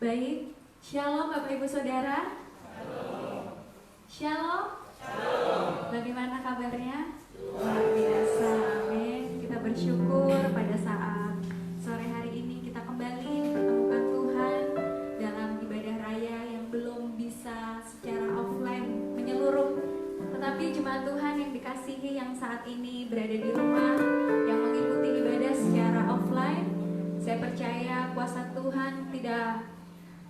Baik, Shalom Bapak Ibu Saudara. Shalom. Bagaimana kabarnya? Luar biasa, amin. Kita bersyukur pada saat sore hari ini kita kembali dipertemukan Tuhan dalam ibadah raya yang belum bisa secara offline menyeluruh. Tetapi jemaat Tuhan yang dikasihi yang saat ini berada di rumah, yang mengikuti ibadah secara offline, saya percaya kuasa Tuhan tidak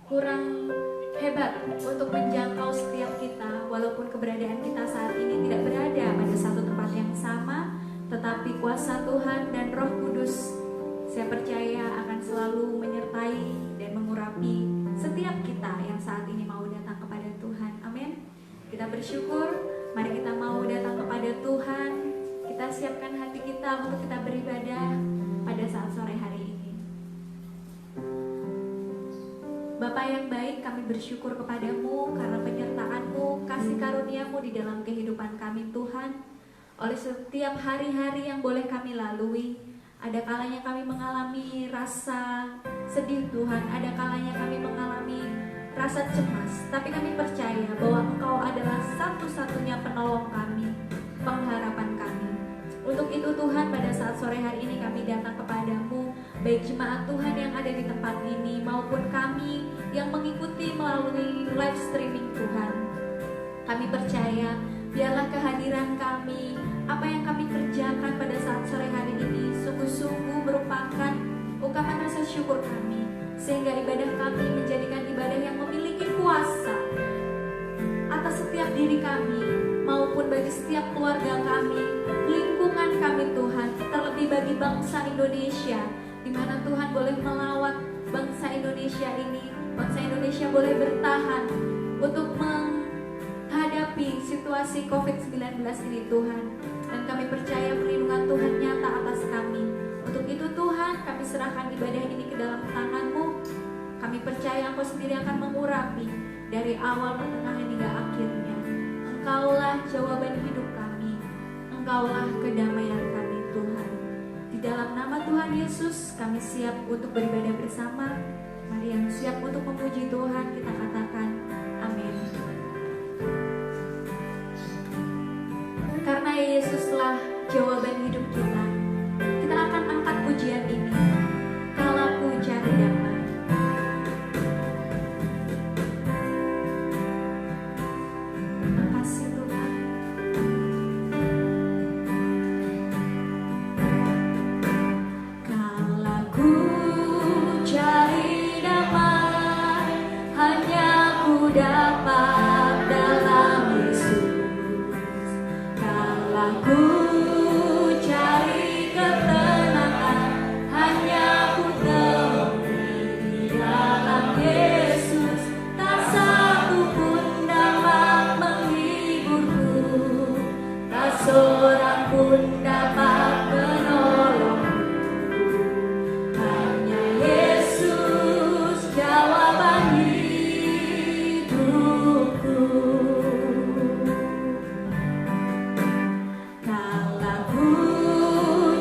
kurang hebat untuk menjangkau setiap kita. Walaupun keberadaan kita saat ini tidak berada pada satu tempat yang sama, tetapi kuasa Tuhan dan Roh Kudus saya percaya akan selalu menyertai dan mengurapi setiap kita yang saat ini mau datang kepada Tuhan. Amin. Kita bersyukur, mari kita mau datang kepada Tuhan. Kita siapkan hati kita untuk kita beribadah pada saat sore hari ini. Bapa yang baik, kami bersyukur kepadamu karena penyertaan-Mu, kasih karunia-Mu di dalam kehidupan kami Tuhan. Oleh setiap hari-hari yang boleh kami lalui, ada kalanya kami mengalami rasa sedih Tuhan, ada kalanya kami mengalami rasa cemas, tapi kami percaya bahwa Engkau adalah satu-satunya penolong kami, pengharapan kami. Untuk itu Tuhan, pada saat sore hari ini kami datang kepadamu, baik jemaat Tuhan yang ada di tempat ini maupun kami yang mengikuti melalui live streaming Tuhan. Kami percaya biarlah kehadiran kami, apa yang kami kerjakan pada saat sore hari ini sungguh-sungguh merupakan ungkapan rasa syukur kami, sehingga ibadah kami menjadikan ibadah yang memiliki kuasa atas setiap diri kami maupun bagi setiap keluarga kami, lingkungan kami Tuhan, terlebih bagi bangsa Indonesia, di mana Tuhan boleh melawat bangsa Indonesia ini. Bangsa Indonesia boleh bertahan untuk menghadapi situasi COVID-19 ini Tuhan. Dan kami percaya perlindungan Tuhan nyata atas kami. Untuk itu Tuhan, kami serahkan ibadah ini ke dalam tangan-Mu. Kami percaya Engkau sendiri akan mengurapi dari awal, pertengahan hingga akhirnya. Engkaulah jawaban hidup kami, Engkaulah kedamaian kami Tuhan. Di dalam nama Tuhan Yesus kami siap untuk beribadah bersama. Mari yang siap untuk memuji Tuhan kita katakan amin. Karena Yesuslah jawaban hidup kita, kita akan angkat pujian ini. Kalau ku cari damai. Makasih Tuhan. Kalau ku cari damai, hanya ku dapat dalam Yesus. Kalau ku cari ketenangan, hanya ku temui di dalam Yesus. Tak satu pun dapat menghiburku, tak seorang pun dapat menolongku. Hanya Yesus jawaban hidupku. Kalau ku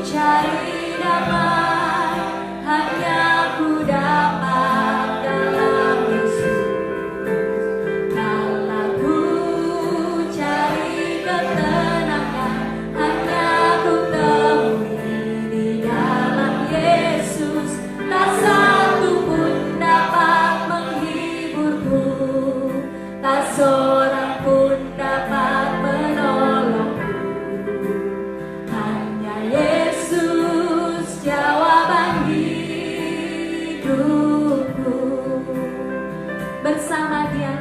cari damai, hanya ku dapat dalam Yesus. Kalau ku cari ketenangan, hanya ku temui di dalam Yesus. Tak satu pun dapat menghiburku, tak seorang pun dapat menolongku. Hanya Yesus jawaban hidupku. Bersama Dia,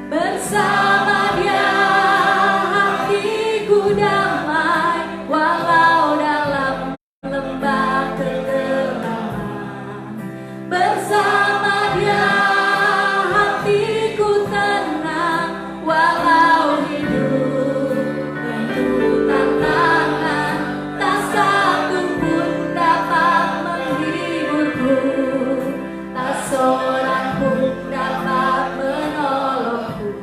bersama Dia hatiku damai, walau dalam lembah kegelapan. Bersama Dia hatiku tenang, walau hidup penuh tantangan. Tak satu pun dapat menghiburku, tak seorang pun dapat menolongku.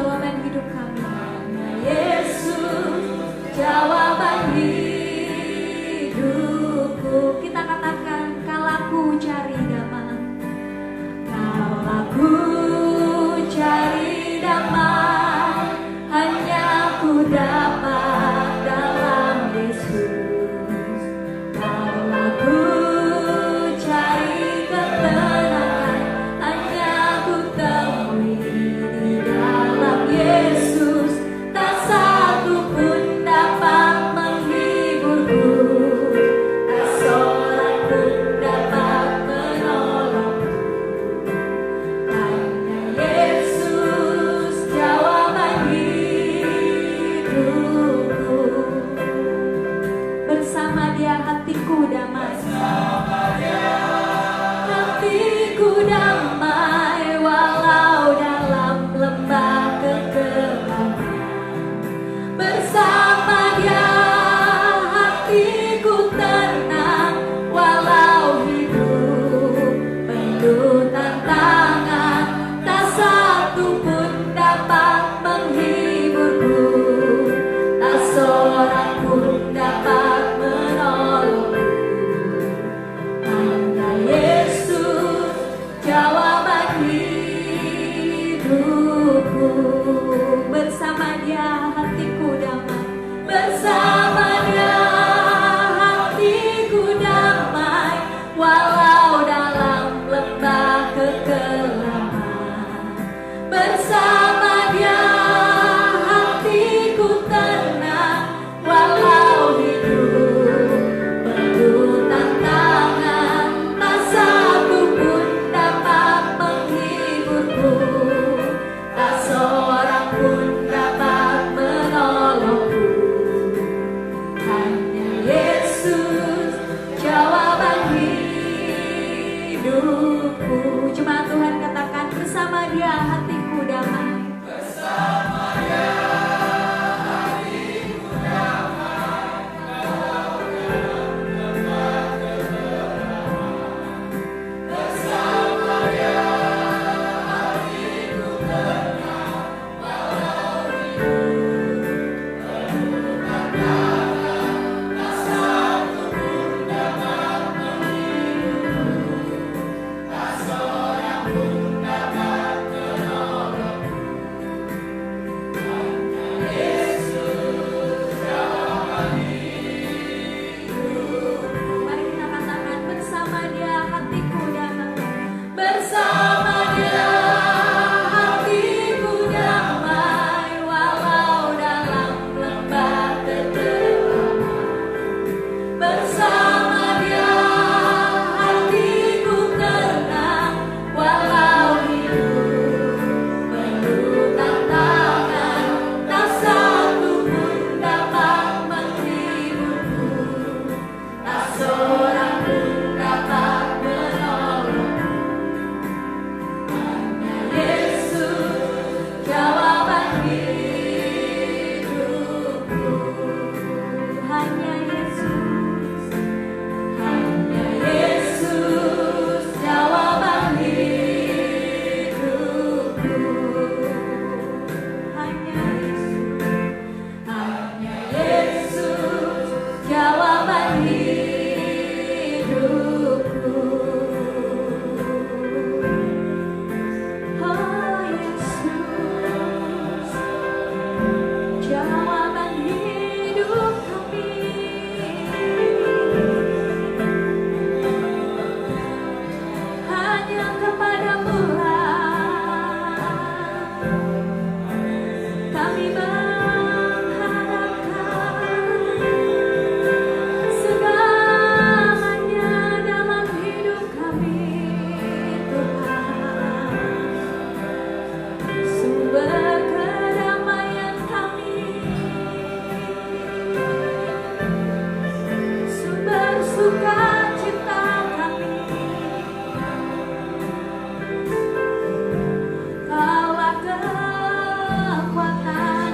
jawaban hidup kami. Hanya Yesus jawaban hidupku. Kita katakan, kalahku cari damai, kalahku cari damai, hanya ku dapat dalam Yesus. Kalahku cari ketenangan, hanya ku temui di dalam Yesus. Tak satu pun dapat menghiburku, tak seorang pun dapat menolongku. Hanya Yesus jawaban hidupku. Bersama Dia hatiku damai, hatiku damai, walau dalam lembah kegelapan. Bersama Dia hatiku tenang, walau hidup penuh tantangan. Tak satu pun dapat menghiburku, tak seorang pun dapat menolongku. Hanya Yesus jawaban hidupku. Bersama Dia hatiku damai, bersama Dia hatiku damai, walau dalam lembah kegelapan. Bersama Dia hatiku tenang, walau hidup penuh tantangan. Tak satu pun dapat menghiburku, tak seorang pun dapat menolongku. Hanya Yesus jawaban hidupku. Cuma Tuhan katakan, bersama Dia hatiku damai. Mari kita katakan, bersama Dia hatiku damai. Bersama Dia hatiku damai, walau dalam lembah kegelapan. Bersama Dia hatiku tenang, walau hidup penuh tantangan. Tak satu pun dapat menghiburku, tak seorang pun dapat menolongku. Hanya Yesus jawaban hidupku. Hanya Yesus, hanya Yesus jawaban hidupku. Hanya Yesus jawaban hidupku. Oh Yesus, jawaban hidup kami. Hanya kepadamu lah kami mengharapkan segalanya dalam hidup kami, Tuhan. Sumber kedamaian kami, sumber sukacita kami. Kaulah kekuatan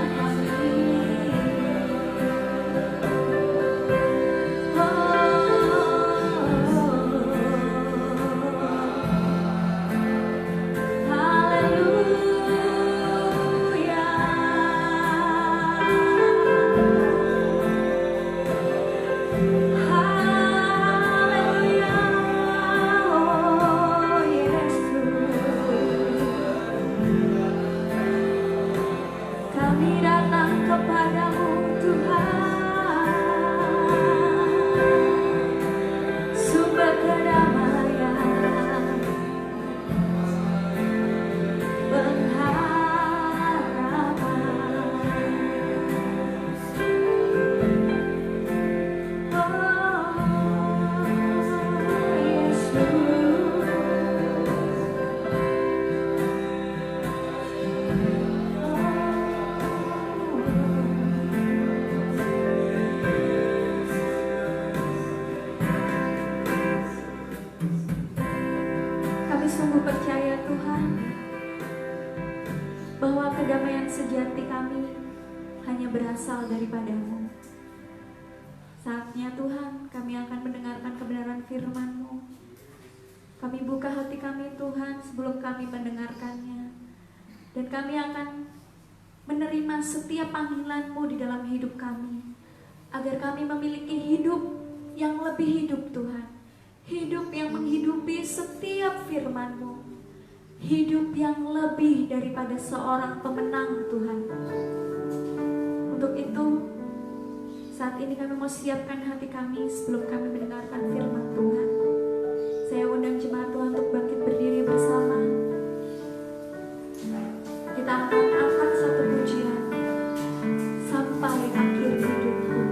Kedamaian sejati kami hanya berasal daripada-Mu. Saatnya Tuhan, kami akan mendengarkan kebenaran firman-Mu. Kami buka hati kami Tuhan sebelum kami mendengarkannya. Dan kami akan menerima setiap panggilan-Mu di dalam hidup kami. Agar kami memiliki hidup yang lebih hidup Tuhan. Hidup yang menghidupi setiap firman-Mu. Hidup yang lebih daripada seorang pemenang Tuhan. Untuk itu, saat ini kami mau siapkan hati kami sebelum kami mendengarkan firman Tuhan. Saya undang jemaat Tuhan untuk bangkit berdiri bersama. Kita akan angkat satu pujian sampai akhir hidupku.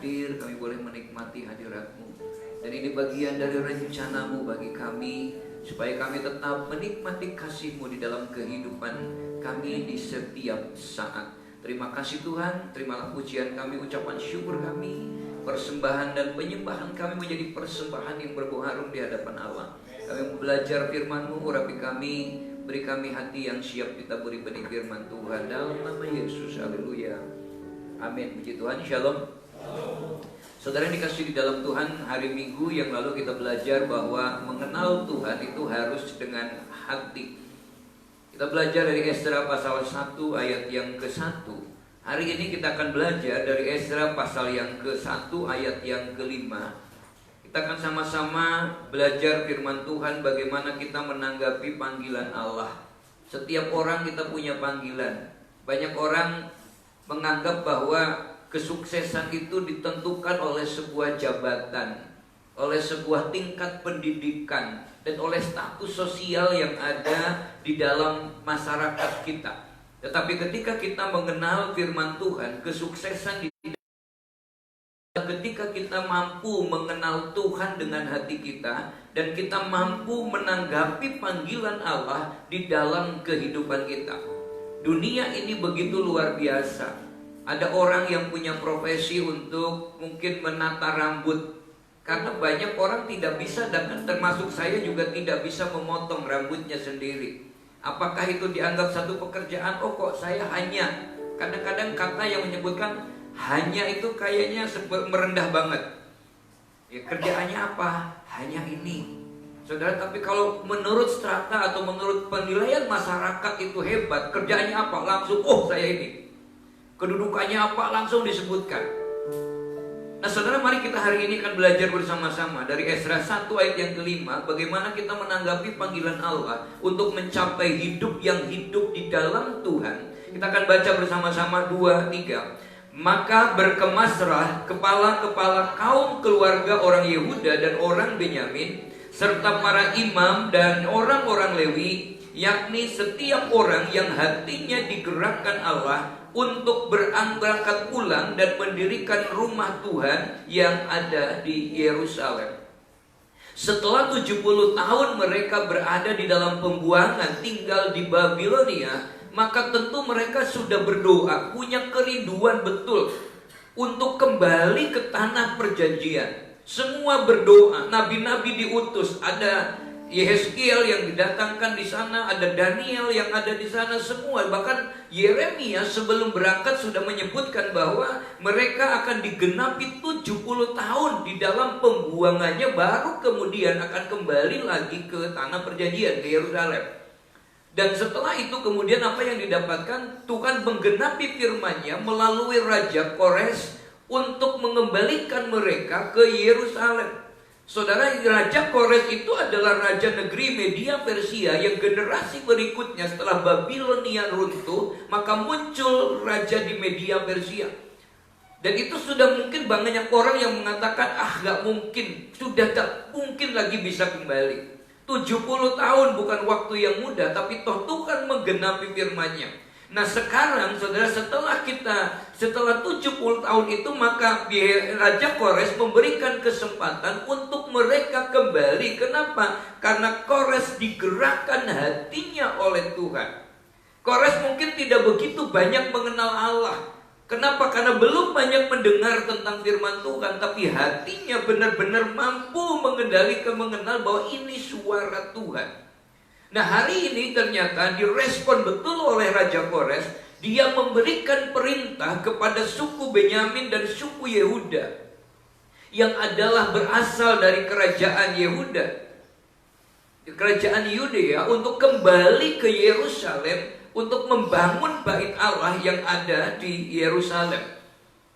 hadir, kami boleh menikmati hadirat-Mu. Dan ini bagian dari rencana-Mu bagi kami, supaya kami tetap menikmati kasih-Mu di dalam kehidupan kami di setiap saat. Terima kasih Tuhan, terimalah pujian kami, ucapan syukur kami, persembahan dan penyembahan kami menjadi persembahan yang berbau harum di hadapan Allah. Kami belajar firman-Mu, urapi kami, beri kami hati yang siap ditaburi benih firman Tuhan. Dalam nama Yesus, haleluya. Amin. Puji Tuhan, shalom. Saudara yang dikasihi di dalam Tuhan, hari Minggu yang lalu kita belajar bahwa mengenal Tuhan itu harus dengan hati. Kita belajar dari Esra pasal 1 ayat yang ke-1. Hari ini kita akan belajar dari Esra pasal yang ke-1 ayat yang ke-5. Kita akan sama-sama belajar firman Tuhan, bagaimana kita menanggapi panggilan Allah. Setiap orang kita punya panggilan. Banyak orang menganggap bahwa kesuksesan itu ditentukan oleh sebuah jabatan, oleh sebuah tingkat pendidikan, dan oleh status sosial yang ada di dalam masyarakat kita. Tetapi ketika kita mengenal firman Tuhan, kesuksesan ketika kita mampu mengenal Tuhan dengan hati kita, dan kita mampu menanggapi panggilan Allah di dalam kehidupan kita. Dunia ini begitu luar biasa. Ada orang yang punya profesi untuk mungkin menata rambut, karena banyak orang tidak bisa, dan termasuk saya juga tidak bisa memotong rambutnya sendiri. Apakah itu dianggap satu pekerjaan? Oh, kok saya hanya, kadang-kadang kata yang menyebutkan hanya itu kayaknya merendah banget. Ya, kerjaannya apa? Hanya ini. Saudara, tapi kalau menurut strata atau menurut penilaian masyarakat itu hebat, kerjaannya apa? Langsung, oh saya ini. Kedudukannya apa? Langsung disebutkan. Nah saudara, mari kita hari ini akan belajar bersama-sama dari Esra 1 ayat yang ke-5, bagaimana kita menanggapi panggilan Allah untuk mencapai hidup yang hidup di dalam Tuhan. Kita akan baca bersama-sama 2, 3. Maka berkemaslah kepala-kepala kaum keluarga orang Yehuda dan orang Benyamin, serta para imam dan orang-orang Lewi, yakni setiap orang yang hatinya digerakkan Allah untuk berangkat pulang dan mendirikan rumah Tuhan yang ada di Yerusalem. Setelah 70 tahun mereka berada di dalam pembuangan, tinggal di Babilonia, maka tentu mereka sudah berdoa, punya kerinduan betul untuk kembali ke tanah perjanjian. Semua berdoa, nabi-nabi diutus, ada Yehezkiel yang didatangkan di sana, ada Daniel yang ada di sana, semua. Bahkan Yeremia sebelum berangkat sudah menyebutkan bahwa mereka akan digenapi 70 tahun di dalam pembuangannya, baru kemudian akan kembali lagi ke tanah perjanjian, ke Yerusalem. Dan setelah itu kemudian apa yang didapatkan? Tuhan menggenapi firman-Nya melalui Raja Kores untuk mengembalikan mereka ke Yerusalem. Saudara, Raja Kores itu adalah raja negeri Media Persia yang generasi berikutnya setelah Babilonia runtuh, maka muncul raja di Media Persia. Dan itu sudah mungkin banyak orang yang mengatakan, gak mungkin, sudah tak mungkin lagi bisa kembali. 70 tahun bukan waktu yang mudah, tapi toh Tuhan menggenapi firman-Nya. Nah sekarang saudara, setelah 70 tahun itu, maka Raja Kores memberikan kesempatan untuk mereka kembali. Kenapa? Karena Kores digerakkan hatinya oleh Tuhan. Kores mungkin tidak begitu banyak mengenal Allah. Kenapa? Karena belum banyak mendengar tentang firman Tuhan, tapi hatinya benar-benar mampu mengenal bahwa ini suara Tuhan. Nah hari ini ternyata direspon betul oleh Raja Kores. Dia memberikan perintah kepada suku Benyamin dan suku Yehuda, yang adalah berasal dari kerajaan Yehuda, kerajaan Yudea, untuk kembali ke Yerusalem untuk membangun bait Allah yang ada di Yerusalem.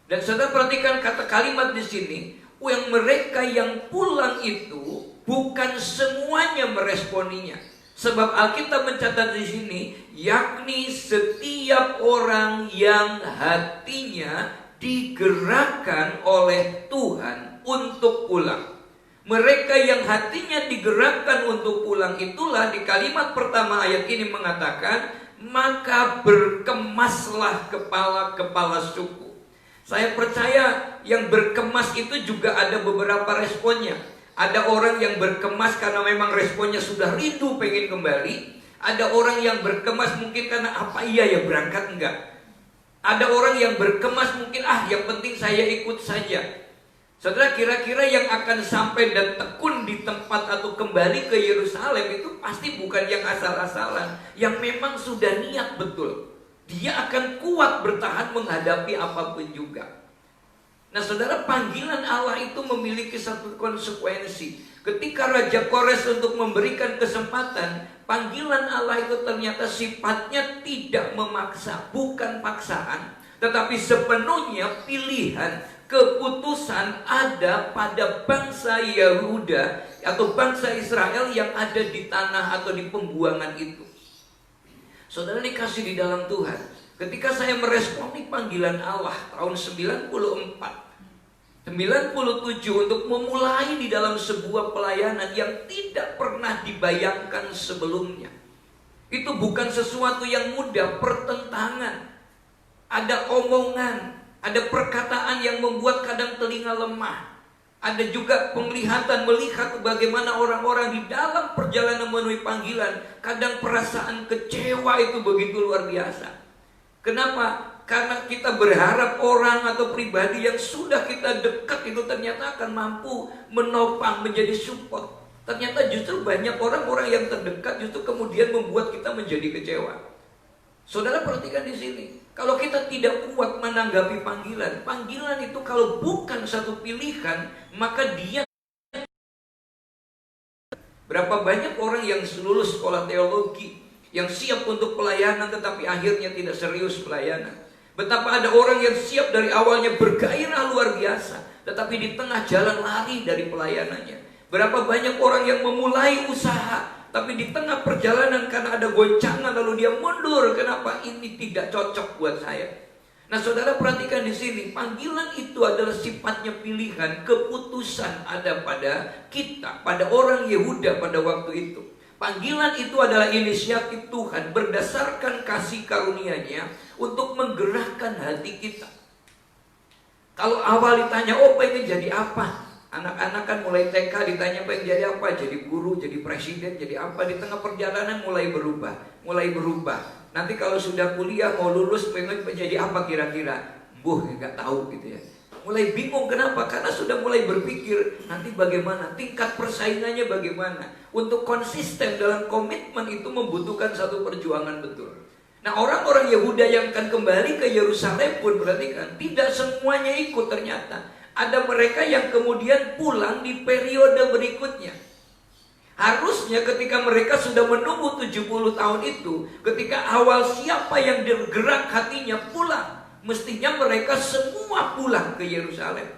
Dan saudara perhatikan kata kalimat di sini, yang mereka yang pulang itu bukan semuanya meresponinya. Sebab Alkitab mencatat di sini, yakni setiap orang yang hatinya digerakkan oleh Tuhan untuk pulang. Mereka yang hatinya digerakkan untuk pulang itulah di kalimat pertama ayat ini mengatakan, maka berkemaslah kepala-kepala suku. Saya percaya yang berkemas itu juga ada beberapa responnya. Ada orang yang berkemas karena memang responnya sudah rindu pengen kembali. Ada orang yang berkemas mungkin karena apa iya ya berangkat enggak. Ada orang yang berkemas mungkin yang penting saya ikut saja. Saudara, kira-kira yang akan sampai dan tekun di tempat atau kembali ke Yerusalem itu pasti bukan yang asal-asalan, yang memang sudah niat betul. Dia akan kuat bertahan menghadapi apapun juga. Nah saudara, panggilan Allah itu memiliki satu konsekuensi. Ketika Raja Kores untuk memberikan kesempatan, panggilan Allah itu ternyata sifatnya tidak memaksa, bukan paksaan, tetapi sepenuhnya pilihan, keputusan ada pada bangsa Yehuda atau bangsa Israel yang ada di tanah atau di pembuangan itu. Saudara dikasih di dalam Tuhan, ketika saya meresponi panggilan Allah tahun 97 untuk memulai di dalam sebuah pelayanan yang tidak pernah dibayangkan sebelumnya. Itu bukan sesuatu yang mudah, pertentangan. Ada omongan, ada perkataan yang membuat kadang telinga lemah. Ada juga penglihatan, melihat bagaimana orang-orang di dalam perjalanan menuju panggilan, kadang perasaan kecewa itu begitu luar biasa. Kenapa? Karena kita berharap orang atau pribadi yang sudah kita dekat itu ternyata akan mampu menopang, menjadi support. Ternyata justru banyak orang-orang yang terdekat justru kemudian membuat kita menjadi kecewa. Saudara perhatikan di sini. Kalau kita tidak kuat menanggapi panggilan, panggilan itu kalau bukan satu pilihan, maka dia. Berapa banyak orang yang lulus sekolah teologi, yang siap untuk pelayanan tetapi akhirnya tidak serius pelayanan. Betapa ada orang yang siap dari awalnya bergairah luar biasa, tetapi di tengah jalan lari dari pelayanannya. Berapa banyak orang yang memulai usaha, tapi di tengah perjalanan karena ada goncangan lalu dia mundur. Kenapa? Ini tidak cocok buat saya. Nah saudara perhatikan di sini, panggilan itu adalah sifatnya pilihan, keputusan ada pada kita, pada orang Yehuda pada waktu itu. Panggilan itu adalah inisiatif Tuhan berdasarkan kasih karunia-Nya untuk menggerakkan hati kita. Kalau awal ditanya, pengen jadi apa? Anak-anak kan mulai TK ditanya pengen jadi apa? Jadi guru, jadi presiden, jadi apa? Di tengah perjalanan mulai berubah. Nanti kalau sudah kuliah mau lulus pengen jadi apa kira-kira? Nggak tahu gitu ya. Mulai bingung, kenapa? Karena sudah mulai berpikir nanti bagaimana, tingkat persaingannya bagaimana. Untuk konsisten dalam komitmen itu membutuhkan satu perjuangan betul. Nah orang-orang Yehuda yang akan kembali ke Yerusalem pun perhatikan, tidak semuanya ikut ternyata. Ada mereka yang kemudian pulang di periode berikutnya. Harusnya ketika mereka sudah menunggu 70 tahun itu, ketika awal siapa yang bergerak hatinya pulang, mestinya mereka semua pulang ke Yerusalem.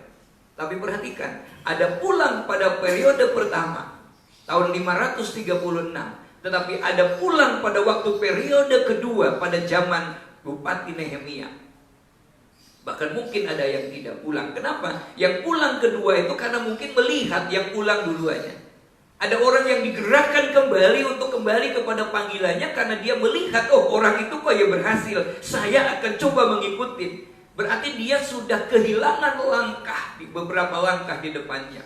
Tapi perhatikan, ada pulang pada periode pertama tahun 536, tetapi ada pulang pada waktu periode kedua pada zaman Bupati Nehemia. Bahkan mungkin ada yang tidak pulang. Kenapa? Yang pulang kedua itu karena mungkin melihat yang pulang duluannya. Ada orang yang digerakkan kembali untuk kembali kepada panggilannya karena dia melihat, orang itu kok ya berhasil, saya akan coba mengikuti. Berarti dia sudah kehilangan langkah, di beberapa langkah di depannya.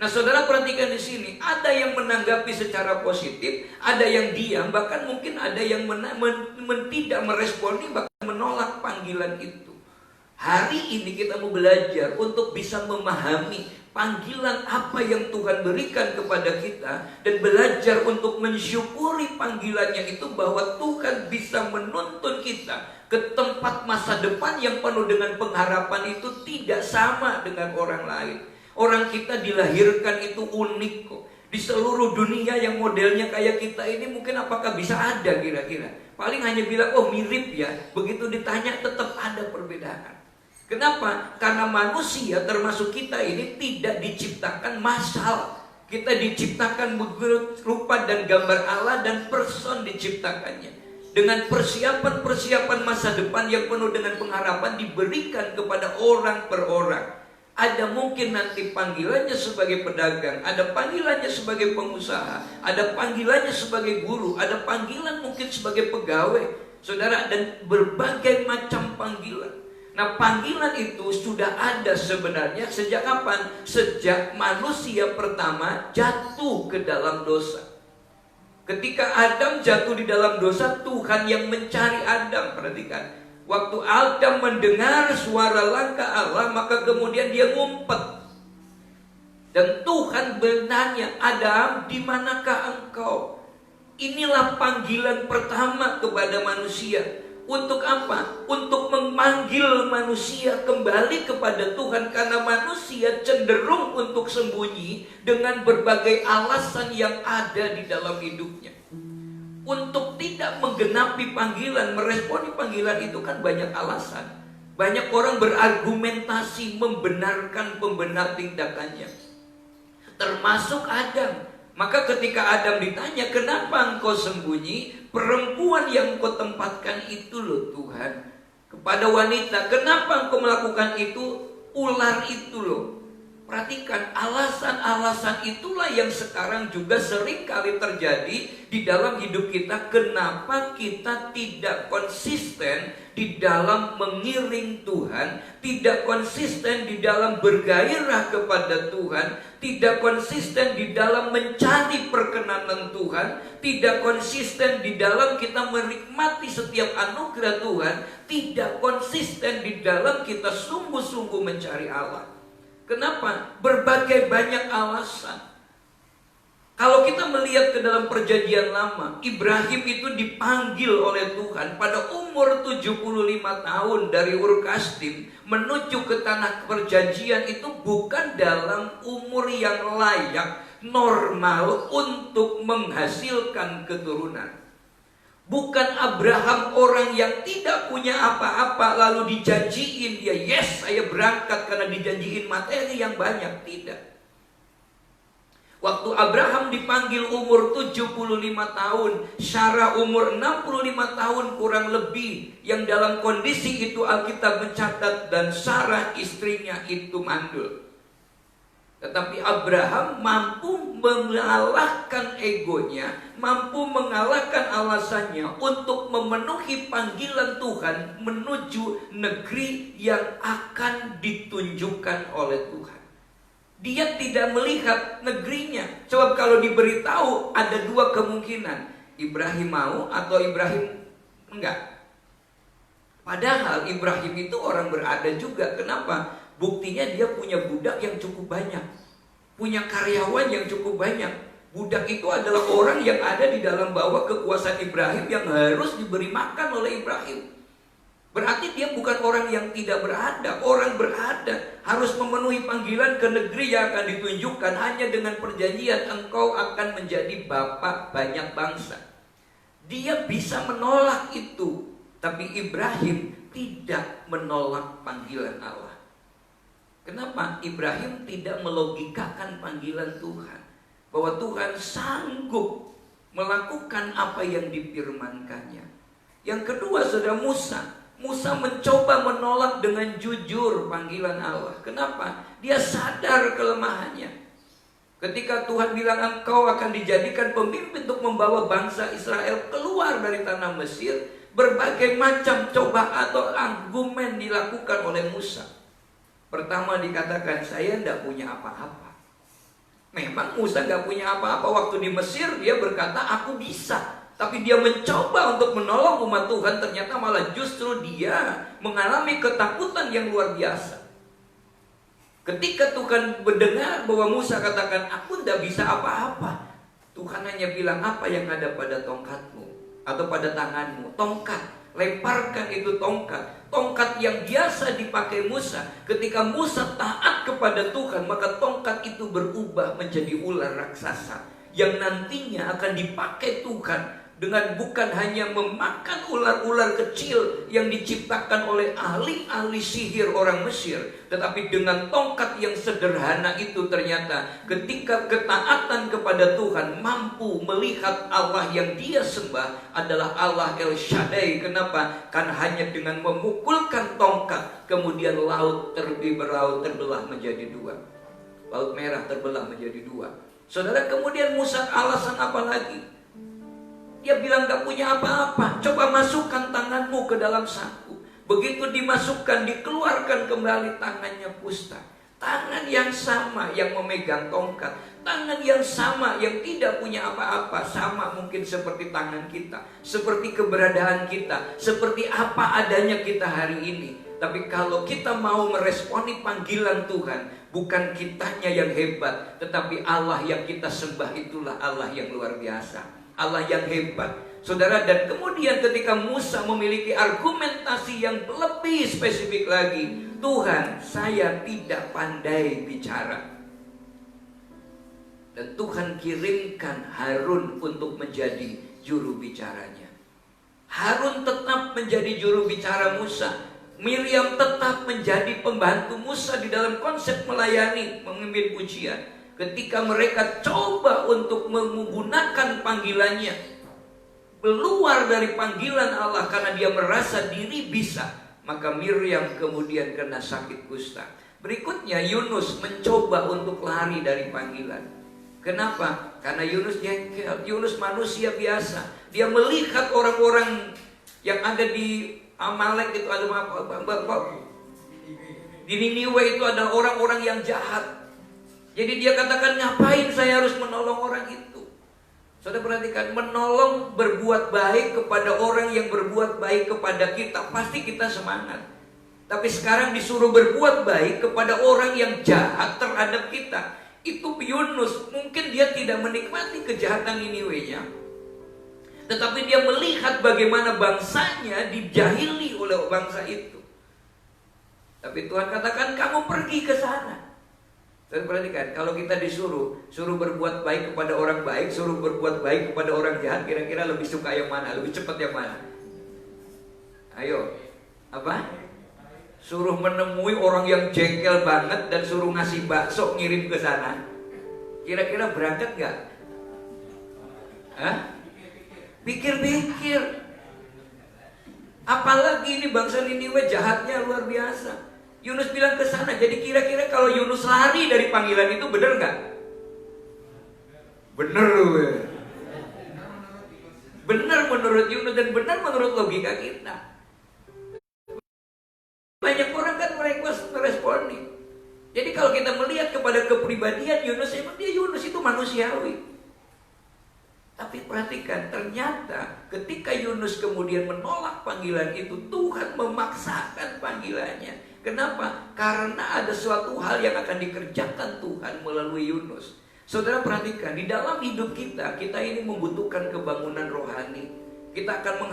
Nah saudara perhatikan di sini, ada yang menanggapi secara positif, ada yang diam, bahkan mungkin ada yang tidak meresponi, bahkan menolak panggilan itu. Hari ini kita mau belajar untuk bisa memahami panggilan apa yang Tuhan berikan kepada kita, dan belajar untuk mensyukuri panggilannya itu, bahwa Tuhan bisa menuntun kita ke tempat masa depan yang penuh dengan pengharapan. Itu tidak sama dengan orang lain. Orang kita dilahirkan itu unik kok. Di seluruh dunia yang modelnya kayak kita ini mungkin apakah bisa ada kira-kira? Paling hanya bilang mirip ya. Begitu ditanya tetap ada perbedaan. Kenapa? Karena manusia termasuk kita ini tidak diciptakan massal. Kita diciptakan menurut rupa dan gambar Allah, dan person diciptakannya. Dengan persiapan-persiapan masa depan yang penuh dengan pengharapan diberikan kepada orang per orang. Ada mungkin nanti panggilannya sebagai pedagang, ada panggilannya sebagai pengusaha, ada panggilannya sebagai guru, ada panggilan mungkin sebagai pegawai, saudara, dan berbagai macam panggilan. Nah, panggilan itu sudah ada sebenarnya sejak kapan? Sejak manusia pertama jatuh ke dalam dosa. Ketika Adam jatuh di dalam dosa, Tuhan yang mencari Adam. Perhatikan, waktu Adam mendengar suara langkah Allah, maka kemudian dia ngumpet. Dan Tuhan bertanya, Adam, di manakah engkau? Inilah panggilan pertama kepada manusia. Untuk apa? Untuk memanggil manusia kembali kepada Tuhan. Karena manusia cenderung untuk sembunyi dengan berbagai alasan yang ada di dalam hidupnya. Untuk tidak menggenapi panggilan, meresponi panggilan itu kan banyak alasan. Banyak orang berargumentasi membenarkan pembenar tindakannya, termasuk Adam. Maka ketika Adam ditanya, kenapa engkau sembunyi? Perempuan yang engkau tempatkan itu loh Tuhan. Kepada wanita, kenapa engkau melakukan itu? Ular itu loh. Perhatikan, alasan-alasan itulah yang sekarang juga sering kali terjadi di dalam hidup kita. Kenapa kita tidak konsisten di dalam mengiring Tuhan, tidak konsisten di dalam bergairah kepada Tuhan, tidak konsisten di dalam mencari perkenanan Tuhan, tidak konsisten di dalam kita menikmati setiap anugerah Tuhan, tidak konsisten di dalam kita sungguh-sungguh mencari Allah. Kenapa? Berbagai banyak alasan. Kalau kita melihat ke dalam perjanjian lama, Ibrahim itu dipanggil oleh Tuhan pada umur 75 tahun dari Ur Kasdim menuju ke tanah perjanjian. Itu bukan dalam umur yang layak, normal untuk menghasilkan keturunan. Bukan Abraham orang yang tidak punya apa-apa lalu dijanjiin dia, yes saya berangkat karena dijanjiin materi yang banyak. Tidak. Waktu Abraham dipanggil umur 75 tahun, Sarah umur 65 tahun kurang lebih, yang dalam kondisi itu Alkitab mencatat dan Sarah istrinya itu mandul. Tetapi Abraham mampu mengalahkan egonya, mampu mengalahkan alasannya untuk memenuhi panggilan Tuhan menuju negeri yang akan ditunjukkan oleh Tuhan. Dia tidak melihat negerinya. Sebab kalau diberitahu ada dua kemungkinan. Ibrahim mau atau Ibrahim enggak. Padahal Ibrahim itu orang berada juga. Kenapa? Buktinya dia punya budak yang cukup banyak, punya karyawan yang cukup banyak. Budak itu adalah orang yang ada di dalam bawah kekuasaan Ibrahim yang harus diberi makan oleh Ibrahim. Berarti dia bukan orang yang tidak berada. Orang berada harus memenuhi panggilan ke negeri yang akan ditunjukkan. Hanya dengan perjanjian engkau akan menjadi bapak banyak bangsa. Dia bisa menolak itu. Tapi Ibrahim tidak menolak panggilan Allah. Kenapa? Ibrahim tidak melogikakan panggilan Tuhan, bahwa Tuhan sanggup melakukan apa yang difirmankannya. Yang kedua, saudara, Musa mencoba menolak dengan jujur panggilan Allah. Kenapa? Dia sadar kelemahannya. Ketika Tuhan bilang engkau akan dijadikan pemimpin untuk membawa bangsa Israel keluar dari tanah Mesir, berbagai macam coba atau argumen dilakukan oleh Musa. Pertama dikatakan, saya tidak punya apa-apa. Memang Musa tidak punya apa-apa. Waktu di Mesir dia berkata, aku bisa. Tapi dia mencoba untuk menolong umat Tuhan. Ternyata malah justru dia mengalami ketakutan yang luar biasa. Ketika Tuhan mendengar bahwa Musa katakan, aku tidak bisa apa-apa, Tuhan hanya bilang, apa yang ada pada tongkatmu atau pada tanganmu? Tongkat. Lemparkan itu tongkat. Tongkat yang biasa dipakai Musa. Ketika Musa taat kepada Tuhan, maka tongkat itu berubah menjadi ular raksasa yang nantinya akan dipakai Tuhan dengan bukan hanya memakan ular-ular kecil yang diciptakan oleh ahli-ahli sihir orang Mesir, tetapi dengan tongkat yang sederhana itu ternyata ketika ketaatan kepada Tuhan mampu melihat Allah yang dia sembah adalah Allah El Shaddai. Kenapa? Karena hanya dengan memukulkan tongkat kemudian laut terbelah menjadi dua. Laut Merah terbelah menjadi dua. Saudara, kemudian Musa alasan apa lagi? Dia bilang gak punya apa-apa. Coba masukkan tanganmu ke dalam saku. Begitu dimasukkan, dikeluarkan kembali, tangannya kusta. Tangan yang sama yang memegang tongkat, tangan yang sama yang tidak punya apa-apa, sama mungkin seperti tangan kita, seperti keberadaan kita, seperti apa adanya kita hari ini. Tapi kalau kita mau meresponi panggilan Tuhan, bukan kitanya yang hebat, tetapi Allah yang kita sembah itulah Allah yang luar biasa, Allah yang hebat. Saudara, dan kemudian ketika Musa memiliki argumentasi yang lebih spesifik lagi, Tuhan, saya tidak pandai bicara. Dan Tuhan kirimkan Harun untuk menjadi juru bicaranya. Harun tetap menjadi juru bicara Musa. Miriam tetap menjadi pembantu Musa di dalam konsep melayani, memimpin pujian. Ketika mereka coba untuk menggunakan panggilannya, keluar dari panggilan Allah karena dia merasa diri bisa, maka Miriam kemudian kena sakit kusta. Berikutnya Yunus mencoba untuk lari dari panggilan. Kenapa? Karena Yunus jengkel, Yunus manusia biasa. Dia melihat orang-orang yang ada di Amalek itu ada di Niniwe itu ada orang-orang yang jahat. Jadi dia katakan, ngapain saya harus menolong orang itu? Saudara perhatikan, menolong berbuat baik kepada orang yang berbuat baik kepada kita, pasti kita semangat. Tapi sekarang disuruh berbuat baik kepada orang yang jahat terhadap kita. Itu Yunus, mungkin dia tidak menikmati kejahatan Niniwe-nya, tetapi dia melihat bagaimana bangsanya dijahili oleh bangsa itu. Tapi Tuhan katakan, kamu pergi ke sana. Dan perhatikan, kalau kita suruh berbuat baik kepada orang baik, suruh berbuat baik kepada orang jahat, kira-kira lebih suka yang mana? Lebih cepat yang mana? Ayo, apa? Suruh menemui orang yang jengkel banget dan suruh ngasih bakso ngirim ke sana. Kira-kira berangkat gak? Hah? Pikir-pikir. Apalagi ini bangsa Niniwe jahatnya luar biasa. Yunus bilang ke sana. Jadi kira-kira kalau Yunus lari dari panggilan itu benar nggak? Benar, benar menurut Yunus dan benar menurut logika kita. Banyak orang kan meresponi. Jadi kalau kita melihat kepada kepribadian Yunus, emang dia Yunus itu manusiawi. Tapi perhatikan, ternyata ketika Yunus kemudian menolak panggilan itu, Tuhan memaksakan panggilannya. Kenapa? Karena ada suatu hal yang akan dikerjakan Tuhan melalui Yunus. Saudara perhatikan, di dalam hidup kita ini membutuhkan kebangunan rohani. Kita akan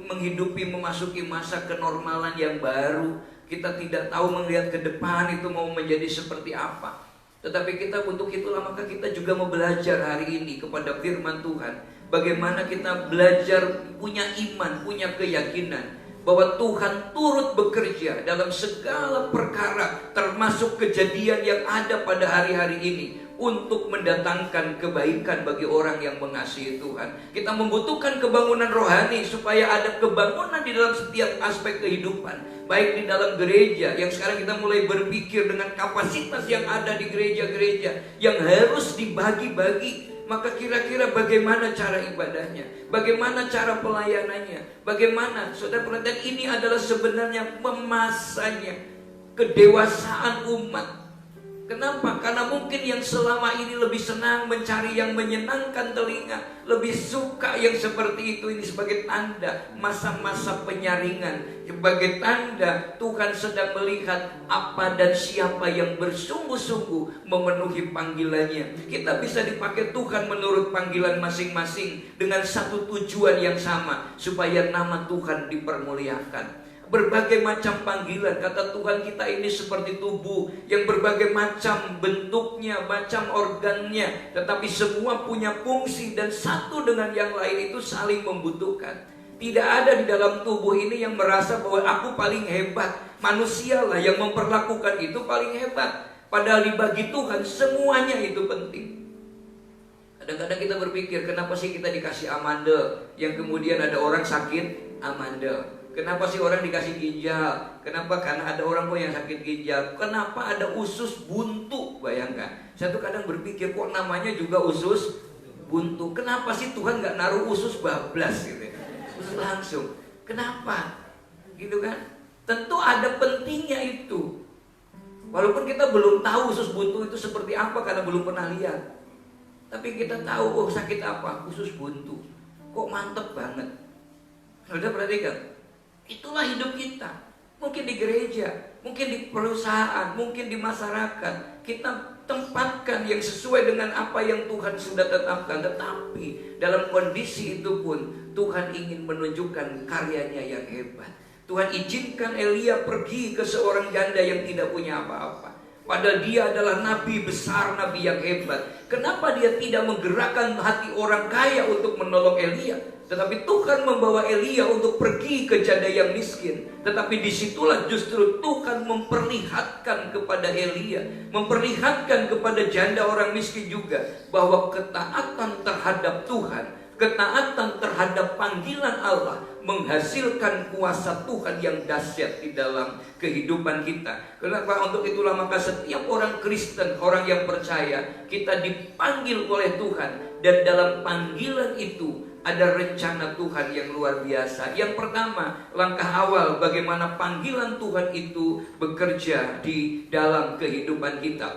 menghidupi, memasuki masa kenormalan yang baru. Kita tidak tahu melihat ke depan itu mau menjadi seperti apa. Tetapi kita untuk itulah maka kita juga mau belajar hari ini kepada firman Tuhan. Bagaimana kita belajar punya iman, punya keyakinan bahwa Tuhan turut bekerja dalam segala perkara, termasuk kejadian yang ada pada hari-hari ini, untuk mendatangkan kebaikan bagi orang yang mengasihi Tuhan. Kita membutuhkan kebangunan rohani supaya ada kebangunan di dalam setiap aspek kehidupan, baik di dalam gereja yang sekarang kita mulai berpikir dengan kapasitas yang ada di gereja-gereja yang harus dibagi-bagi. Maka kira-kira bagaimana cara ibadahnya, bagaimana cara pelayanannya, bagaimana, saudara perhatikan, ini adalah sebenarnya memasanya kedewasaan umat. Kenapa? Karena mungkin yang selama ini lebih senang mencari yang menyenangkan telinga, lebih suka yang seperti itu, ini sebagai tanda masa-masa penyaringan, sebagai tanda Tuhan sedang melihat apa dan siapa yang bersungguh-sungguh memenuhi panggilannya. Kita bisa dipakai Tuhan menurut panggilan masing-masing dengan satu tujuan yang sama, supaya nama Tuhan dipermuliakan. Berbagai macam panggilan, kata Tuhan, kita ini seperti tubuh yang berbagai macam bentuknya, macam organnya, tetapi semua punya fungsi dan satu dengan yang lain itu saling membutuhkan. Tidak ada di dalam tubuh ini yang merasa bahwa aku paling hebat. Manusialah yang memperlakukan itu paling hebat. Padahal dibagi Tuhan semuanya itu penting. Kadang-kadang kita berpikir, kenapa sih kita dikasih amandel, yang kemudian ada orang sakit amandel? Kenapa sih orang dikasih ginjal? Kenapa? Karena ada orang kok yang sakit ginjal. Kenapa ada usus buntu? Bayangkan. Saya tuh kadang berpikir, kok namanya juga usus buntu? Kenapa sih Tuhan gak naruh usus bablas gitu? Usus langsung. Kenapa? Gitu kan? Tentu ada pentingnya itu. Walaupun kita belum tahu usus buntu itu seperti apa karena belum pernah lihat. Tapi kita tahu, oh sakit apa? Usus buntu. Kok mantep banget. Sudah perhatikan. Itulah hidup kita. Mungkin di gereja, mungkin di perusahaan, mungkin di masyarakat. Kita tempatkan yang sesuai dengan apa yang Tuhan sudah tetapkan. Tetapi dalam kondisi itu pun Tuhan ingin menunjukkan karyanya yang hebat. Tuhan izinkan Elia pergi ke seorang janda yang tidak punya apa-apa. Padahal dia adalah nabi besar, nabi yang hebat. Kenapa dia tidak menggerakkan hati orang kaya untuk menolong Elia? Tetapi Tuhan membawa Elia untuk pergi ke janda yang miskin. Tetapi disitulah justru Tuhan memperlihatkan kepada Elia, memperlihatkan kepada janda orang miskin juga, bahwa ketaatan terhadap Tuhan, ketaatan terhadap panggilan Allah menghasilkan kuasa Tuhan yang dahsyat di dalam kehidupan kita. Kenapa? Untuk itulah maka setiap orang Kristen, orang yang percaya, kita dipanggil oleh Tuhan. Dan dalam panggilan itu ada rencana Tuhan yang luar biasa. Yang pertama, langkah awal bagaimana panggilan Tuhan itu bekerja di dalam kehidupan kita.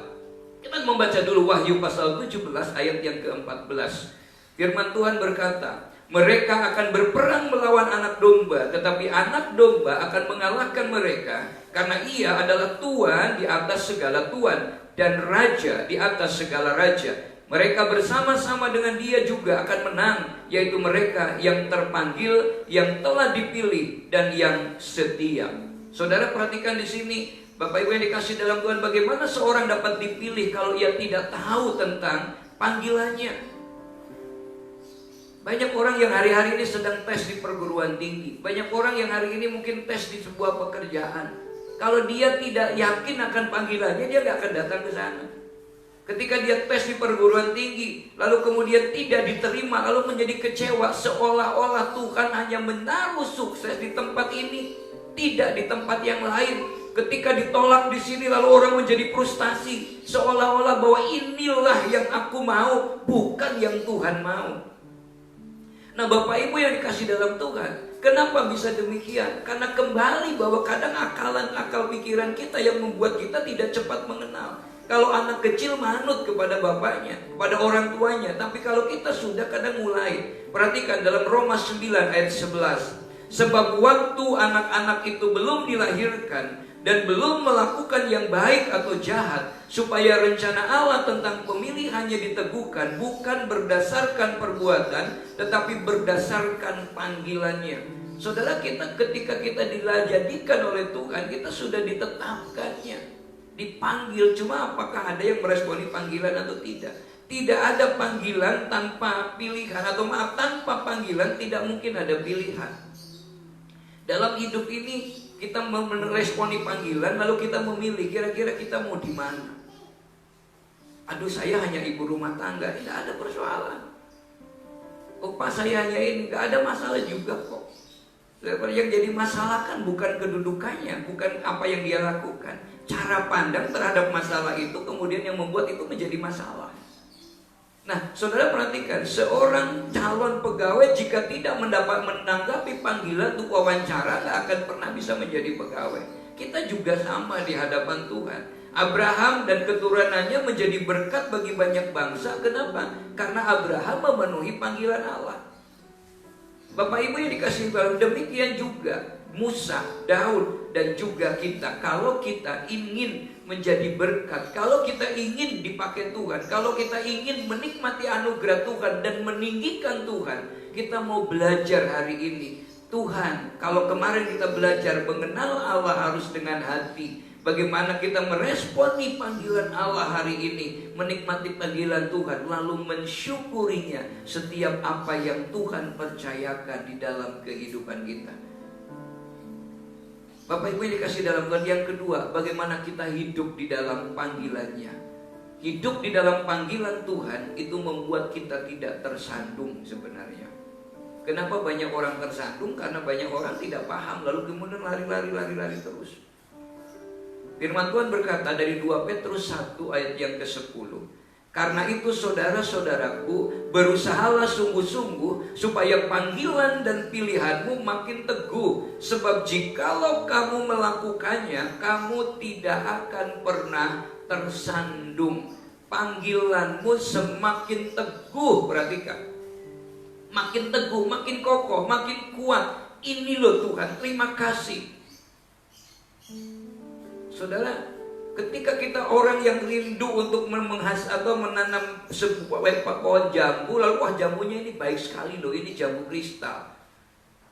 Kita membaca dulu Wahyu pasal 17 ayat yang ke-14. Firman Tuhan berkata, mereka akan berperang melawan anak domba, tetapi anak domba akan mengalahkan mereka, karena ia adalah Tuhan di atas segala Tuhan dan Raja di atas segala Raja. Mereka bersama-sama dengan dia juga akan menang, yaitu mereka yang terpanggil, yang telah dipilih, dan yang setia. Saudara perhatikan di sini, Bapak Ibu yang dikasih dalam Tuhan, bagaimana seorang dapat dipilih kalau ia tidak tahu tentang panggilannya. Banyak orang yang hari-hari ini sedang tes di perguruan tinggi. Banyak orang yang hari ini mungkin tes di sebuah pekerjaan. Kalau dia tidak yakin akan panggilannya, dia gak akan datang ke sana. Ketika dia tes di perguruan tinggi, lalu kemudian tidak diterima, lalu menjadi kecewa, seolah-olah Tuhan hanya menaruh sukses di tempat ini, tidak di tempat yang lain. Ketika ditolak di sini, lalu orang menjadi frustasi, seolah-olah bahwa inilah yang aku mau, bukan yang Tuhan mau. Nah, Bapak Ibu yang dikasih dalam Tuhan, kenapa bisa demikian? Karena kembali bahwa kadang akal pikiran kita yang membuat kita tidak cepat mengenal. Kalau anak kecil manut kepada bapaknya, kepada orang tuanya. Tapi kalau kita sudah kadang mulai. Perhatikan dalam Roma 9 ayat 11. Sebab waktu anak-anak itu belum dilahirkan dan belum melakukan yang baik atau jahat, supaya rencana Allah tentang pemilihannya diteguhkan, bukan berdasarkan perbuatan, tetapi berdasarkan panggilannya. Saudara, kita ketika kita dijadikan oleh Tuhan, kita sudah ditetapkannya, dipanggil. Cuma apakah ada yang meresponi panggilan atau tidak? Tidak ada panggilan tanpa pilihan, atau tanpa panggilan tidak mungkin ada pilihan. Dalam hidup ini kita meresponi panggilan, lalu kita memilih kira-kira kita mau di mana. Aduh, saya hanya ibu rumah tangga, tidak ada persoalan. Oh Pak, saya hanya ini, tidak ada masalah juga kok. Yang jadi masalah kan bukan kedudukannya, bukan apa yang dia lakukan. Cara pandang terhadap masalah itu kemudian yang membuat itu menjadi masalah. Nah, saudara perhatikan, seorang calon pegawai jika tidak menanggapi panggilan untuk wawancara, tidak akan pernah bisa menjadi pegawai. Kita juga sama di hadapan Tuhan. Abraham dan keturunannya menjadi berkat bagi banyak bangsa. Kenapa? Karena Abraham memenuhi panggilan Allah. Bapak Ibu yang dikasihi Tuhan, demikian juga Musa, Daud, dan juga kita. Kalau kita ingin menjadi berkat, kalau kita ingin dipakai Tuhan, kalau kita ingin menikmati anugerah Tuhan dan meninggikan Tuhan, kita mau belajar hari ini. Tuhan, kalau kemarin kita belajar mengenal Allah harus dengan hati, bagaimana kita meresponi panggilan Allah hari ini, menikmati panggilan Tuhan, lalu mensyukurinya setiap apa yang Tuhan percayakan di dalam kehidupan kita. Bapak Ibu yang dikasih dalam Tuhan, yang kedua, bagaimana kita hidup di dalam panggilannya. Hidup di dalam panggilan Tuhan itu membuat kita tidak tersandung sebenarnya. Kenapa banyak orang tersandung? Karena banyak orang tidak paham, lalu kemudian lari terus. Firman Tuhan berkata dari 2 Petrus 1 ayat yang ke-10. Karena itu saudara-saudaraku, berusahalah sungguh-sungguh supaya panggilan dan pilihanmu makin teguh. Sebab jikalau kamu melakukannya, kamu tidak akan pernah tersandung. Panggilanmu semakin teguh, perhatikan. Makin teguh, makin kokoh, makin kuat. Ini loh Tuhan, terima kasih. Saudara, ketika kita orang yang rindu untuk menanam sebuah pohon jambu, lalu wah jambunya ini baik sekali loh, ini jambu kristal.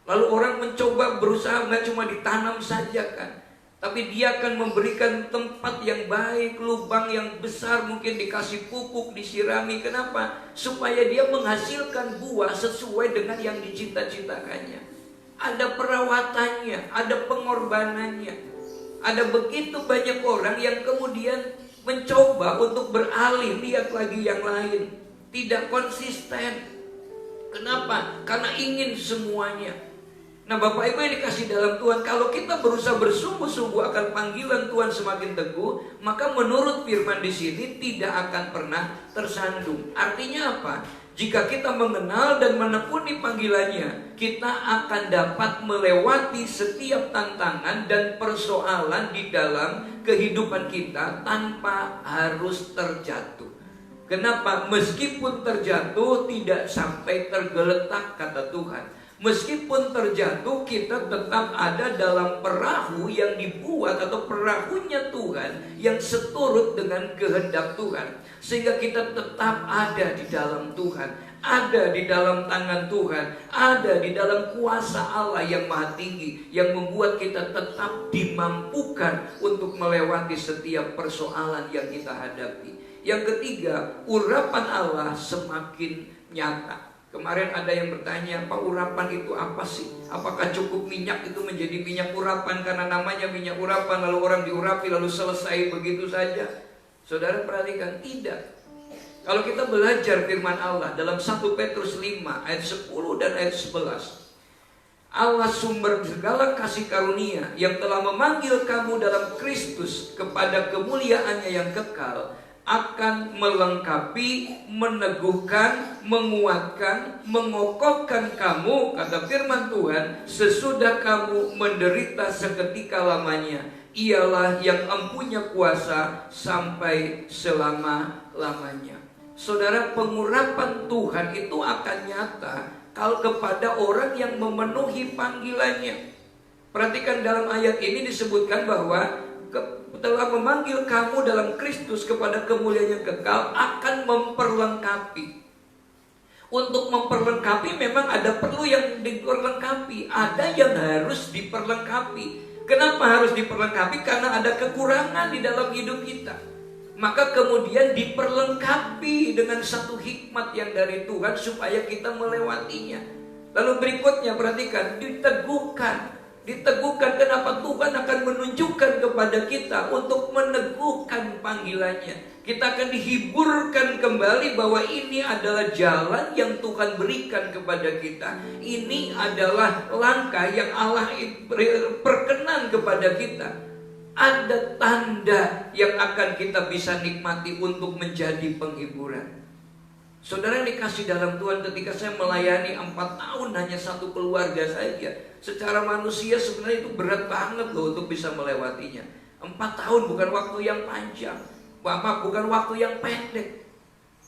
Lalu orang mencoba berusaha nggak cuma ditanam saja kan, tapi dia akan memberikan tempat yang baik, lubang yang besar, mungkin dikasih pupuk, disirami. Kenapa? Supaya dia menghasilkan buah sesuai dengan yang dicita-citakannya. Ada perawatannya, ada pengorbanannya. Ada begitu banyak orang yang kemudian mencoba untuk beralih, lihat lagi yang lain, tidak konsisten. Kenapa? Karena ingin semuanya. Nah, Bapak Ibu yang dikasih dalam Tuhan, kalau kita berusaha bersungguh-sungguh akan panggilan Tuhan semakin teguh, maka menurut firman di sini tidak akan pernah tersandung. Artinya apa? Jika kita mengenal dan menekuni panggilannya, kita akan dapat melewati setiap tantangan dan persoalan di dalam kehidupan kita tanpa harus terjatuh. Kenapa? Meskipun terjatuh tidak sampai tergeletak, kata Tuhan. Meskipun terjatuh, kita tetap ada dalam perahu yang dibuat atau perahunya Tuhan yang seturut dengan kehendak Tuhan. Sehingga kita tetap ada di dalam Tuhan, ada di dalam tangan Tuhan, ada di dalam kuasa Allah yang maha tinggi, yang membuat kita tetap dimampukan untuk melewati setiap persoalan yang kita hadapi. Yang ketiga, urapan Allah semakin nyata. Kemarin ada yang bertanya, Pak, urapan itu apa sih? Apakah cukup minyak itu menjadi minyak urapan karena namanya minyak urapan, lalu orang diurapi lalu selesai begitu saja? Saudara perhatikan, tidak. Kalau kita belajar firman Allah dalam 1 Petrus 5 ayat 10 dan ayat 11, Allah sumber segala kasih karunia yang telah memanggil kamu dalam Kristus kepada kemuliaannya yang kekal, akan melengkapi, meneguhkan, menguatkan, mengokohkan kamu, kata firman Tuhan, sesudah kamu menderita seketika lamanya. Ialah yang empunya kuasa sampai selama-lamanya. Saudara, pengurapan Tuhan itu akan nyata kalau kepada orang yang memenuhi panggilannya. Perhatikan dalam ayat ini disebutkan bahwa telah memanggil kamu dalam Kristus kepada kemuliaan yang kekal, akan memperlengkapi. Untuk memperlengkapi memang ada perlu yang diperlengkapi, ada yang harus diperlengkapi. Kenapa harus diperlengkapi? Karena ada kekurangan di dalam hidup kita. Maka kemudian diperlengkapi dengan satu hikmat yang dari Tuhan supaya kita melewatinya. Lalu berikutnya perhatikan, diteguhkan. Diteguhkan, kenapa? Tuhan akan menunjukkan kepada kita untuk meneguhkan panggilannya. Kita akan dihiburkan kembali bahwa ini adalah jalan yang Tuhan berikan kepada kita. Ini adalah langkah yang Allah perkenan kepada kita. Ada tanda yang akan kita bisa nikmati untuk menjadi penghiburan. Saudara yang dikasih dalam Tuhan, ketika saya melayani 4 tahun hanya satu keluarga saja, secara manusia sebenarnya itu berat banget loh untuk bisa melewatinya. 4 tahun bukan waktu yang panjang, bukan waktu yang pendek.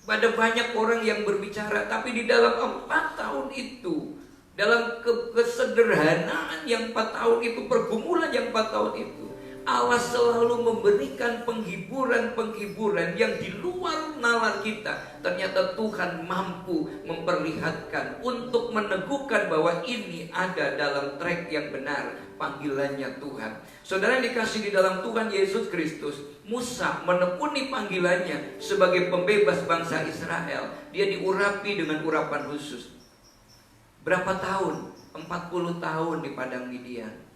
Ada banyak orang yang berbicara, tapi di dalam 4 tahun itu, dalam kesederhanaan yang 4 tahun itu, pergumulan yang 4 tahun itu, Allah selalu memberikan penghiburan-penghiburan yang di luar nalar kita. Ternyata Tuhan mampu memperlihatkan untuk meneguhkan bahwa ini ada dalam track yang benar, panggilannya Tuhan. Saudara yang dikasih di dalam Tuhan Yesus Kristus, Musa menekuni panggilannya sebagai pembebas bangsa Israel. Dia diurapi dengan urapan khusus. Berapa tahun? 40 tahun di padang Midian.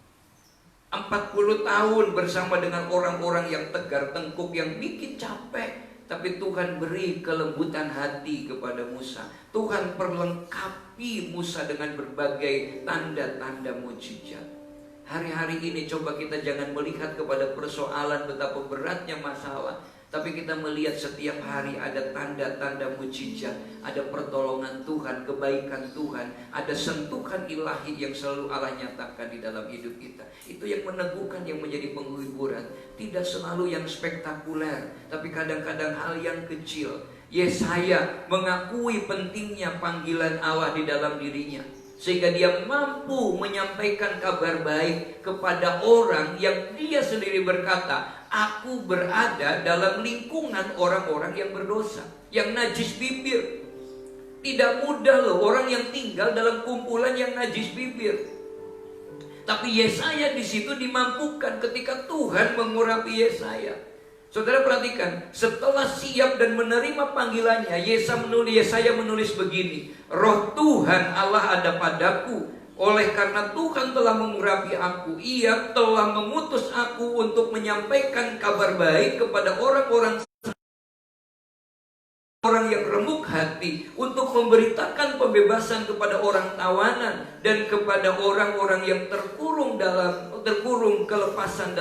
40 tahun bersama dengan orang-orang yang tegar tengkuk, yang bikin capek. Tapi Tuhan beri kelembutan hati kepada Musa. Tuhan perlengkapi Musa dengan berbagai tanda-tanda mujizat. Hari-hari ini coba kita jangan melihat kepada persoalan betapa beratnya masalah, tapi kita melihat setiap hari ada tanda-tanda mujizat, ada pertolongan Tuhan, kebaikan Tuhan, ada sentuhan ilahi yang selalu Allah nyatakan di dalam hidup kita. Itu yang meneguhkan, yang menjadi penghiburan. Tidak selalu yang spektakuler, tapi kadang-kadang hal yang kecil. Yesaya mengakui pentingnya panggilan Allah di dalam dirinya, sehingga dia mampu menyampaikan kabar baik kepada orang yang dia sendiri berkata, aku berada dalam lingkungan orang-orang yang berdosa, yang najis bibir. Tidak mudah loh orang yang tinggal dalam kumpulan yang najis bibir. Tapi Yesaya di situ dimampukan ketika Tuhan mengurapi Yesaya. Saudara perhatikan, setelah siap dan menerima panggilannya, Yesaya menulis begini, Roh Tuhan Allah ada padaku, oleh karena Tuhan telah mengurapi aku, Ia telah mengutus aku untuk menyampaikan kabar baik kepada orang-orang yang remuk hati, untuk memberitakan pembebasan kepada orang tawanan dan kepada orang-orang yang terkurung kelepasan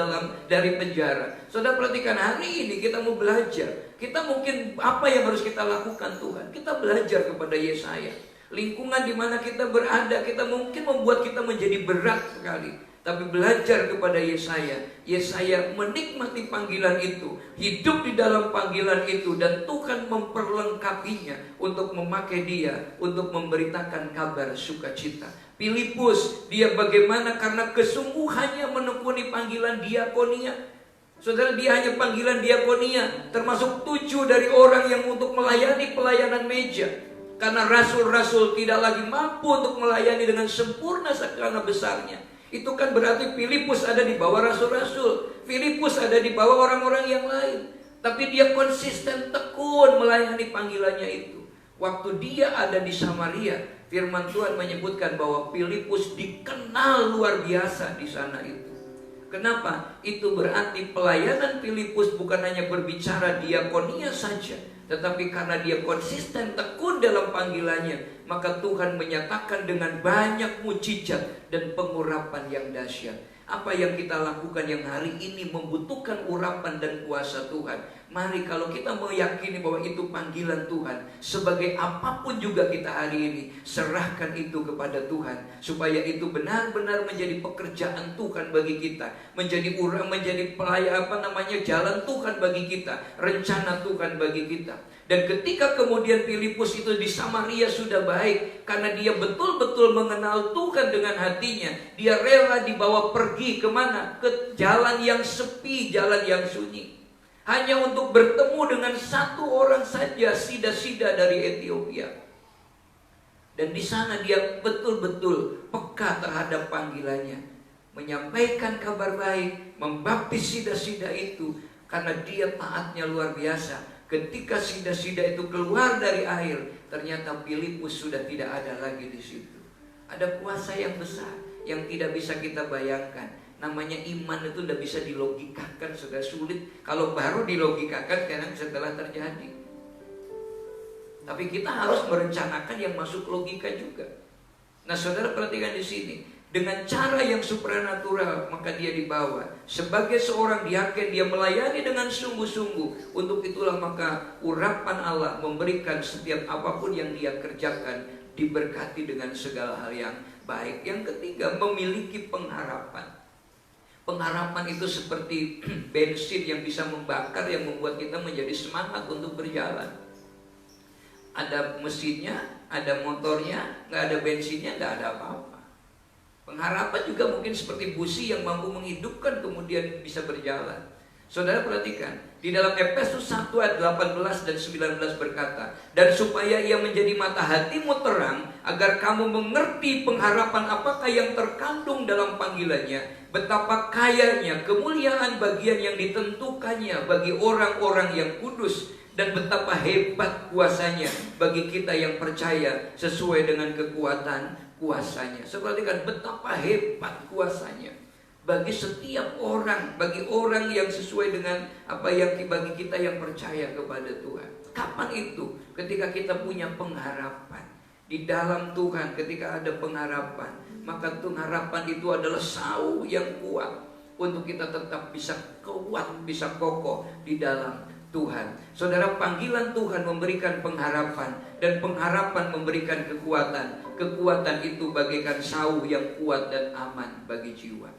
dari penjara. Saudara perhatikan, hari ini kita mau belajar. Kita mungkin apa yang harus kita lakukan Tuhan? Kita belajar kepada Yesaya. Lingkungan di mana kita berada, kita mungkin membuat kita menjadi berat sekali. Tapi belajar kepada Yesaya. Yesaya menikmati panggilan itu, hidup di dalam panggilan itu, dan Tuhan memperlengkapinya untuk memakai dia untuk memberitakan kabar sukacita. Filipus, dia bagaimana karena kesungguhannya menekuni panggilan diakonia. Saudara, dia hanya panggilan diakonia, termasuk 7 dari orang yang untuk melayani pelayanan meja. Karena rasul-rasul tidak lagi mampu untuk melayani dengan sempurna karena besarnya. Itu kan berarti Filipus ada di bawah rasul-rasul, Filipus ada di bawah orang-orang yang lain. Tapi dia konsisten tekun melayani panggilannya itu. Waktu dia ada di Samaria, firman Tuhan menyebutkan bahwa Filipus dikenal luar biasa di sana itu. Kenapa? Itu berarti pelayanan Filipus bukan hanya berbicara diakonia saja, tetapi karena dia konsisten tekun dalam panggilannya, maka Tuhan menyatakan dengan banyak mujizat dan pengurapan yang dahsyat. Apa yang kita lakukan yang hari ini membutuhkan urapan dan kuasa Tuhan? Mari kalau kita meyakini bahwa itu panggilan Tuhan, sebagai apapun juga kita hari ini, serahkan itu kepada Tuhan, supaya itu benar-benar menjadi pekerjaan Tuhan bagi kita, menjadi jalan Tuhan bagi kita, rencana Tuhan bagi kita. Dan ketika kemudian Filipus itu di Samaria sudah baik, karena dia betul-betul mengenal Tuhan dengan hatinya, dia rela dibawa pergi kemana? Ke jalan yang sepi, jalan yang sunyi, hanya untuk bertemu dengan satu orang saja, Sida-Sida dari Ethiopia. Dan di sana dia betul-betul peka terhadap panggilannya, menyampaikan kabar baik, membaptis Sida-Sida itu, karena dia taatnya luar biasa. Ketika Sida-Sida itu keluar dari air, ternyata Filipus sudah tidak ada lagi di situ. Ada kuasa yang besar yang tidak bisa kita bayangkan. Namanya iman itu tidak bisa dilogikakan, sudah sulit. Kalau baru dilogikakan kadang setelah terjadi. Tapi kita harus merencanakan yang masuk logika juga. Nah, saudara perhatikan di sini. Dengan cara yang supranatural, maka dia dibawa. Sebagai seorang diaken, dia melayani dengan sungguh-sungguh. Untuk itulah maka urapan Allah memberikan setiap apapun yang dia kerjakan, diberkati dengan segala hal yang baik. Yang ketiga, memiliki pengharapan. Pengharapan itu seperti bensin yang bisa membakar, yang membuat kita menjadi semangat untuk berjalan. Ada mesinnya, ada motornya, nggak ada bensinnya, nggak ada apa-apa. Pengharapan juga mungkin seperti busi yang mampu menghidupkan kemudian bisa berjalan. Saudara perhatikan, di dalam Efesus 1 ayat 18 dan 19 berkata, dan supaya ia menjadi mata hatimu terang, agar kamu mengerti pengharapan apakah yang terkandung dalam panggilannya, betapa kayanya kemuliaan bagian yang ditentukannya bagi orang-orang yang kudus, dan betapa hebat kuasanya bagi kita yang percaya sesuai dengan kekuatan kuasanya. Perhatikan betapa hebat kuasanya bagi setiap orang, bagi orang yang sesuai dengan apa yang bagi kita yang percaya kepada Tuhan. Kapan itu? Ketika kita punya pengharapan di dalam Tuhan. Ketika ada pengharapan, maka pengharapan itu adalah sauh yang kuat untuk kita tetap bisa kuat, bisa kokoh di dalam Tuhan. Saudara, panggilan Tuhan memberikan pengharapan, dan pengharapan memberikan kekuatan. Kekuatan itu bagaikan sauh yang kuat dan aman bagi jiwa.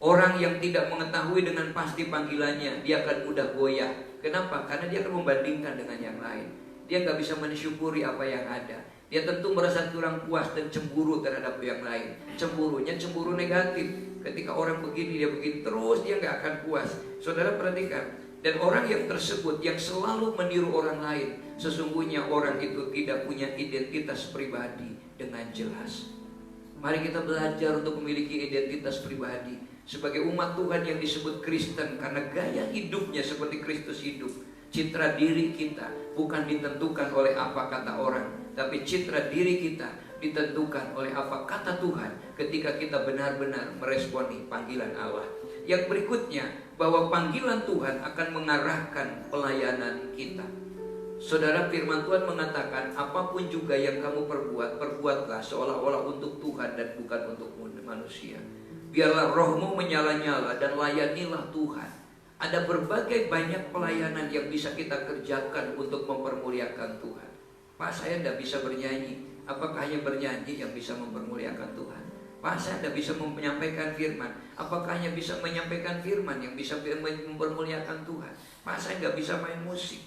Orang yang tidak mengetahui dengan pasti panggilannya, dia akan mudah goyah. Kenapa? Karena dia akan membandingkan dengan yang lain. Dia nggak bisa mensyukuri apa yang ada. Dia tentu merasa kurang puas dan cemburu terhadap yang lain. Cemburunya cemburu negatif. Ketika orang begini, dia begini terus, dia nggak akan puas. Saudara perhatikan. Dan orang yang tersebut yang selalu meniru orang lain, sesungguhnya orang itu tidak punya identitas pribadi dengan jelas. Mari kita belajar untuk memiliki identitas pribadi sebagai umat Tuhan yang disebut Kristen, karena gaya hidupnya seperti Kristus hidup. Citra diri kita bukan ditentukan oleh apa kata orang, tapi citra diri kita ditentukan oleh apa kata Tuhan ketika kita benar-benar meresponi panggilan Allah. Yang berikutnya, bahwa panggilan Tuhan akan mengarahkan pelayanan kita. Saudara, firman Tuhan mengatakan, apapun juga yang kamu perbuat, perbuatlah seolah-olah untuk Tuhan dan bukan untuk manusia. Biarlah rohmu menyala-nyala dan layanilah Tuhan. Ada berbagai banyak pelayanan yang bisa kita kerjakan untuk mempermuliakan Tuhan. Pak, saya tidak bisa bernyanyi. Apakah hanya bernyanyi yang bisa mempermuliakan Tuhan? Pak, saya tidak bisa menyampaikan firman. Apakah hanya bisa menyampaikan firman yang bisa mempermuliakan Tuhan? Pak, saya nggak bisa main musik.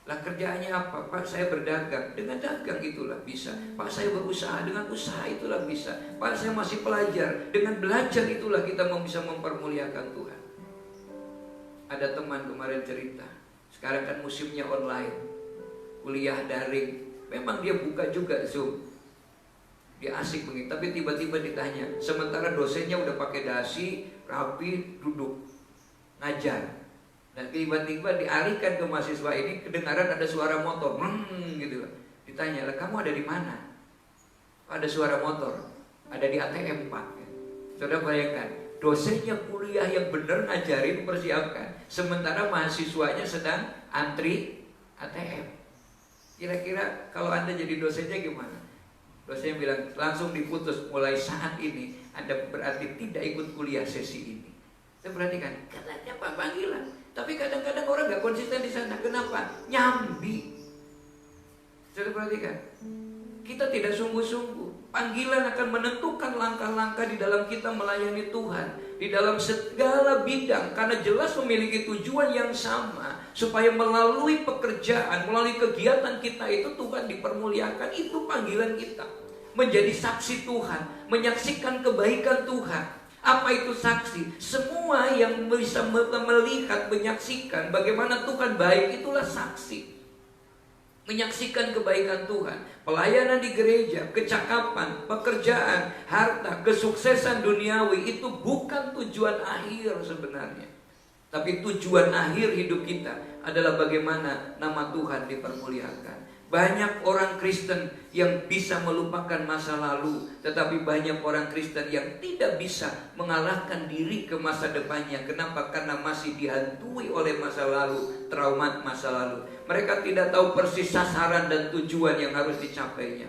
Lah kerjaannya apa? Pak, saya berdagang. Dengan dagang itulah bisa. Pak, saya berusaha. Dengan usaha itulah bisa. Pak, saya masih pelajar. Dengan belajar itulah kita bisa mempermuliakan Tuhan. Ada teman kemarin cerita, sekarang kan musimnya online, kuliah daring. Memang dia buka juga Zoom. Dia asik begitu, tapi tiba-tiba ditanya, sementara dosennya udah pakai dasi, rapi, duduk, ngajar. Dan tiba-tiba dialihkan ke mahasiswa ini, kedengaran ada suara motor, gitu. Ditanya, lah kamu ada di mana? Ada suara motor, ada di ATM Pak. Saudara bayangkan, dosennya kuliah yang benar ngajarin, persiapkan, sementara mahasiswanya sedang antri ATM. Kira-kira kalau Anda jadi dosennya gimana? Dosennya bilang, langsung diputus, mulai saat ini Anda berarti tidak ikut kuliah sesi ini. Saya perhatikan, katanya Pak panggilan. Tapi kadang-kadang orang gak konsisten di sana. Kenapa? Nyambi. Saya perhatikan, kita tidak sungguh-sungguh. Panggilan akan menentukan langkah-langkah di dalam kita melayani Tuhan, di dalam segala bidang, karena jelas memiliki tujuan yang sama, supaya melalui pekerjaan, melalui kegiatan kita itu Tuhan dipermuliakan. Itu panggilan kita, menjadi saksi Tuhan, menyaksikan kebaikan Tuhan. Apa itu saksi? Semua yang bisa melihat, menyaksikan bagaimana Tuhan baik, itulah saksi. Menyaksikan kebaikan Tuhan, pelayanan di gereja, kecakapan, pekerjaan, harta, kesuksesan duniawi itu bukan tujuan akhir sebenarnya. Tapi tujuan akhir hidup kita adalah bagaimana nama Tuhan dipermuliakan. Banyak orang Kristen yang bisa melupakan masa lalu, tetapi banyak orang Kristen yang tidak bisa mengalahkan diri ke masa depannya. Kenapa? Karena masih dihantui oleh masa lalu, trauma masa lalu. Mereka tidak tahu persis sasaran dan tujuan yang harus dicapainya.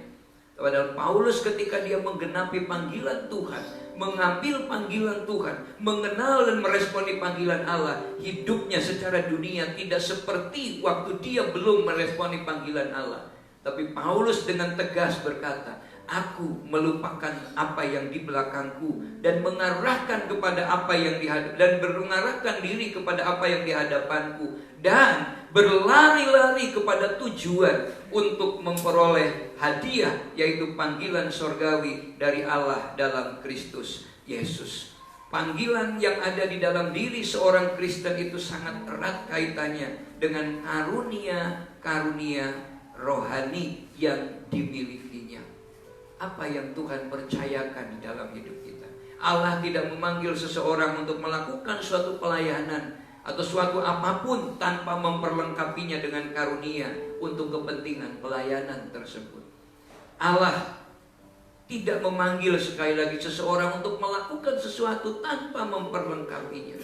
Padahal Paulus ketika dia menggenapi panggilan Tuhan, mengambil panggilan Tuhan, mengenal dan meresponi panggilan Allah, hidupnya secara dunia tidak seperti waktu dia belum meresponi panggilan Allah. Tapi Paulus dengan tegas berkata, aku melupakan apa yang di belakangku dan mengarahkan kepada apa yang dan mengarahkan diri kepada apa yang di hadapanku, dan berlari-lari kepada tujuan untuk memperoleh hadiah, yaitu panggilan sorgawi dari Allah dalam Kristus Yesus. Panggilan yang ada di dalam diri seorang Kristen itu sangat erat kaitannya dengan karunia rohani yang dimilikinya. Apa yang Tuhan percayakan di dalam hidup kita. Allah tidak memanggil seseorang untuk melakukan suatu pelayanan atau suatu apapun tanpa memperlengkapinya dengan karunia untuk kepentingan pelayanan tersebut. Allah tidak memanggil sekali lagi seseorang untuk melakukan sesuatu tanpa memperlengkapinya.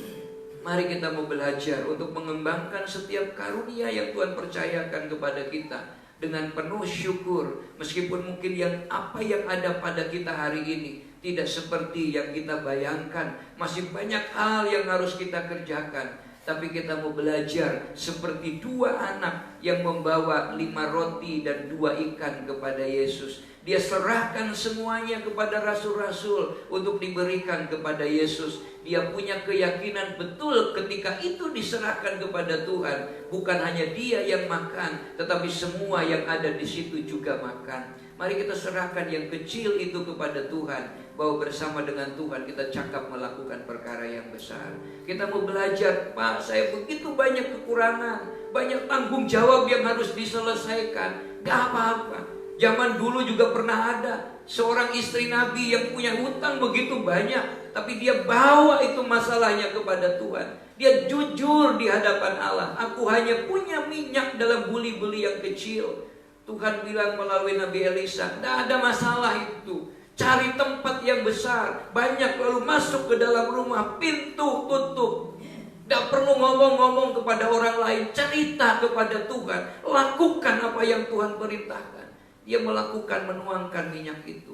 Mari kita mau belajar untuk mengembangkan setiap karunia yang Tuhan percayakan kepada kita dengan penuh syukur, meskipun mungkin apa yang ada pada kita hari ini tidak seperti yang kita bayangkan. Masih banyak hal yang harus kita kerjakan. tapi kita mau belajar seperti dua anak yang membawa 5 roti dan 2 ikan kepada Yesus. Dia serahkan semuanya kepada rasul-rasul untuk diberikan kepada Yesus. Dia punya keyakinan betul ketika itu diserahkan kepada Tuhan. Bukan hanya dia yang makan, tetapi semua yang ada di situ juga makan. Mari kita serahkan yang kecil itu kepada Tuhan, bahwa bersama dengan Tuhan kita cakap melakukan perkara yang besar. Kita mau belajar, Pak, saya begitu banyak kekurangan, banyak tanggung jawab yang harus diselesaikan. Gak apa-apa. Zaman dulu juga pernah ada seorang istri Nabi yang punya hutang begitu banyak, tapi dia bawa itu masalahnya kepada Tuhan. Dia jujur di hadapan Allah. Aku hanya punya minyak dalam buli-buli yang kecil. Tuhan bilang melalui Nabi Elisa, tidak ada masalah itu. Cari tempat yang besar, banyak, lalu masuk ke dalam rumah, pintu tutup. Tidak perlu ngomong-ngomong kepada orang lain, cerita kepada Tuhan. Lakukan apa yang Tuhan perintahkan. Dia melakukan, menuangkan minyak itu.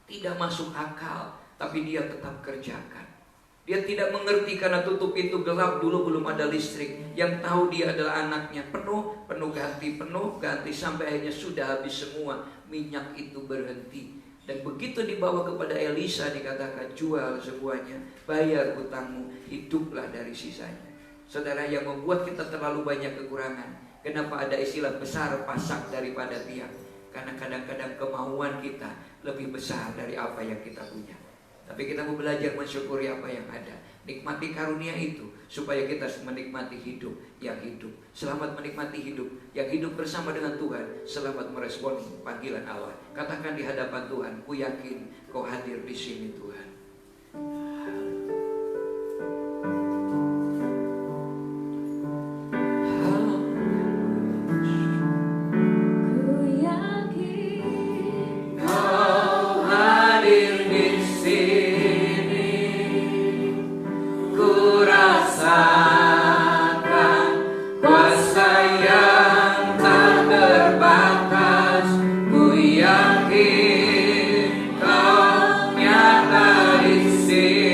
Tidak masuk akal, tapi dia tetap kerjakan. Dia tidak mengerti karena tutup pintu gelap, dulu belum ada listrik. Yang tahu dia adalah anaknya. Penuh ganti, sampai akhirnya sudah habis semua. Minyak itu berhenti. Dan begitu dibawa kepada Elisa, dikatakan jual semuanya, bayar hutangmu, hiduplah dari sisanya. Saudara, yang membuat kita terlalu banyak kekurangan, kenapa ada istilah besar pasak daripada tiang? Karena kadang-kadang kemauan kita lebih besar dari apa yang kita punya. Tapi kita mau belajar mensyukuri apa yang ada. Nikmati karunia itu supaya kita menikmati hidup yang hidup. Selamat menikmati hidup yang hidup bersama dengan Tuhan. Selamat meresponi panggilan Allah. Katakan di hadapan Tuhan, ku yakin kau hadir di sini Tuhan. Ku yakin kau nyata di sini.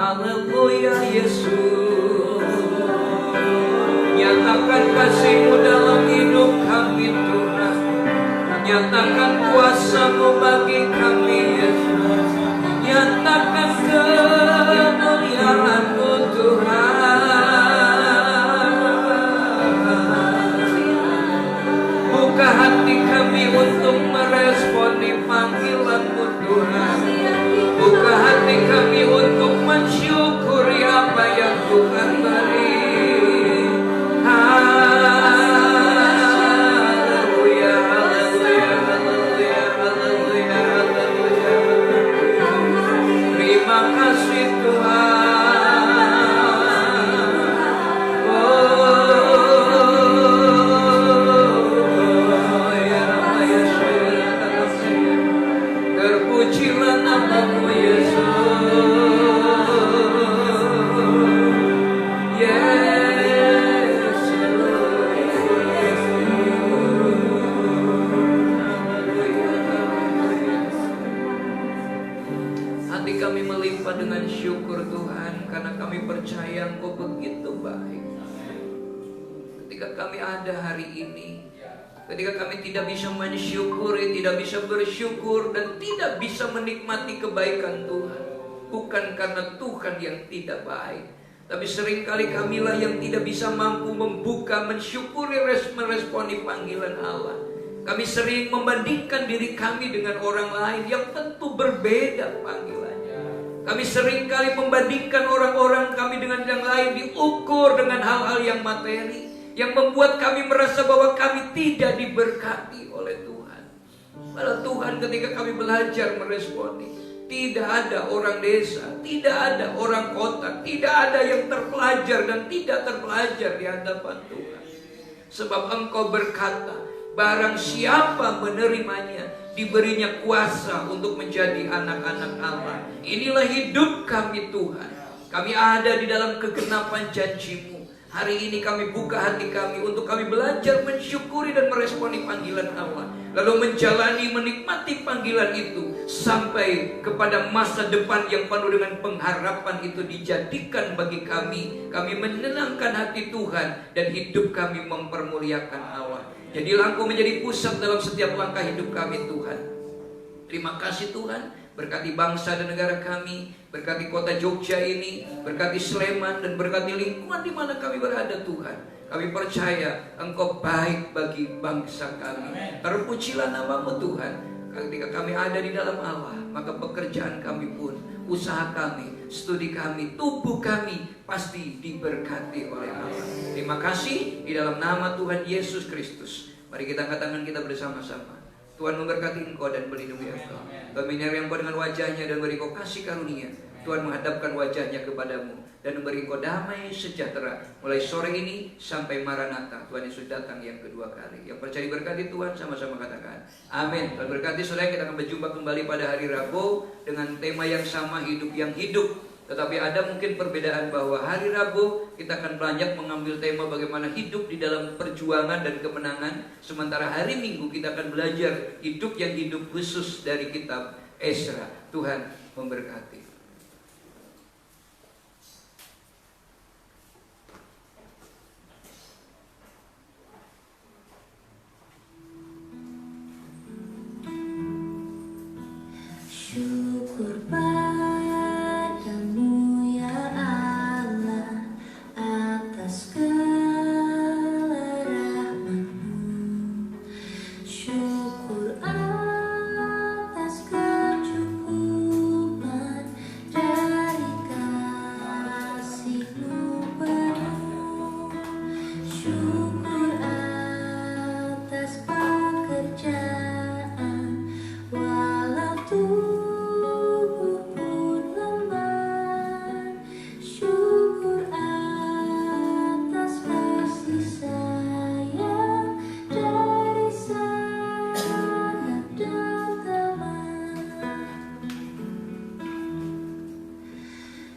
Haleluya Yesus. Nyatakan kasih-Mu dalam hidup kami Tuhan. Nyatakan kuasa-Mu bagi kami Yesus. Nyatakan kemuliaan-Mu Tuhan. Buka hati kami untuk meresponi panggilan-Mu Tuhan. Buka hati kami untuk mensyukuri apa yang Tuhan beri. Haleluya, haleluya, haleluya, haleluya, haleluya. Terima kasih Tuhan. Oh, ya Yesus. Terpujilah nama-Mu Yesus. Hati kami melimpah dengan syukur Tuhan, karena kami percaya Engkau begitu baik. Ketika kami ada hari ini, ketika kami tidak bisa mensyukuri, tidak bisa bersyukur, dan tidak bisa menikmati kebaikan Tuhan, bukan karena Tuhan yang tidak baik, tapi seringkali kamilah yang tidak bisa mampu membuka, mensyukuri, meresponi panggilan Allah. Kami sering membandingkan diri kami dengan orang lain yang tentu berbeda panggilannya. Kami seringkali membandingkan orang-orang kami dengan yang lain, diukur dengan hal-hal yang materi, yang membuat kami merasa bahwa kami tidak diberkati oleh Tuhan. Padahal Tuhan ketika kami belajar meresponi, tidak ada orang desa, tidak ada orang kota, tidak ada yang terpelajar dan tidak terpelajar di hadapan Tuhan. Sebab Engkau berkata, barang siapa menerimanya, diberinya kuasa untuk menjadi anak-anak Allah. Inilah hidup kami Tuhan. Kami ada di dalam kegenapan janji-Mu. Hari ini kami buka hati kami untuk kami belajar mensyukuri dan meresponi panggilan Allah. Lalu menjalani, menikmati panggilan itu sampai kepada masa depan yang penuh dengan pengharapan itu dijadikan bagi kami. Kami menyenangkan hati Tuhan dan hidup kami mempermuliakan Allah. Jadilah Engkau menjadi pusat dalam setiap langkah hidup kami Tuhan. Terima kasih Tuhan. Berkati bangsa dan negara kami, berkati kota Jogja ini, berkati Sleman, dan berkati lingkungan di mana kami berada Tuhan. Kami percaya Engkau baik bagi bangsa kami. Terpujilah nama-Mu Tuhan. Ketika kami ada di dalam Allah, maka pekerjaan kami pun, usaha kami, studi kami, tubuh kami pasti diberkati oleh Allah. Terima kasih di dalam nama Tuhan Yesus Kristus. Mari kita angkat tangan kita bersama-sama. Tuhan memberkati engkau dan melindungi engkau. Tuhan menyertai engkau dengan wajahnya dan beri engkau kasih karunia. Tuhan menghadapkan wajahnya kepadamu dan memberi engkau damai sejahtera mulai sore ini sampai Maranatha. Tuhan Yesus datang yang kedua kali. Yang percaya diberkati Tuhan sama-sama katakan amin. Tuhan berkati saudara, kita akan berjumpa kembali pada hari Rabu dengan tema yang sama, hidup yang hidup. Tetapi ada mungkin perbedaan bahwa hari Rabu kita akan banyak mengambil tema bagaimana hidup di dalam perjuangan dan kemenangan. Sementara hari Minggu kita akan belajar hidup yang hidup khusus dari kitab Esra. Tuhan memberkati. Syukur padamu ya Allah atas segala rahmat-Mu. Syukur atas kecukupan dari kasih-Mu penuh. Syukur atas pekerjaan walau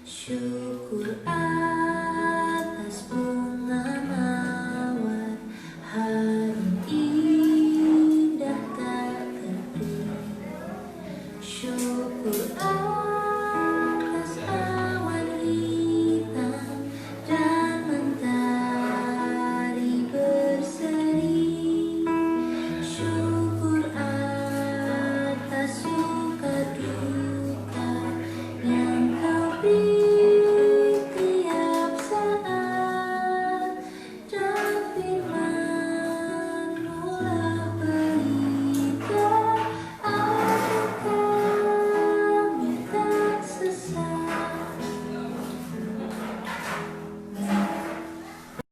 syukur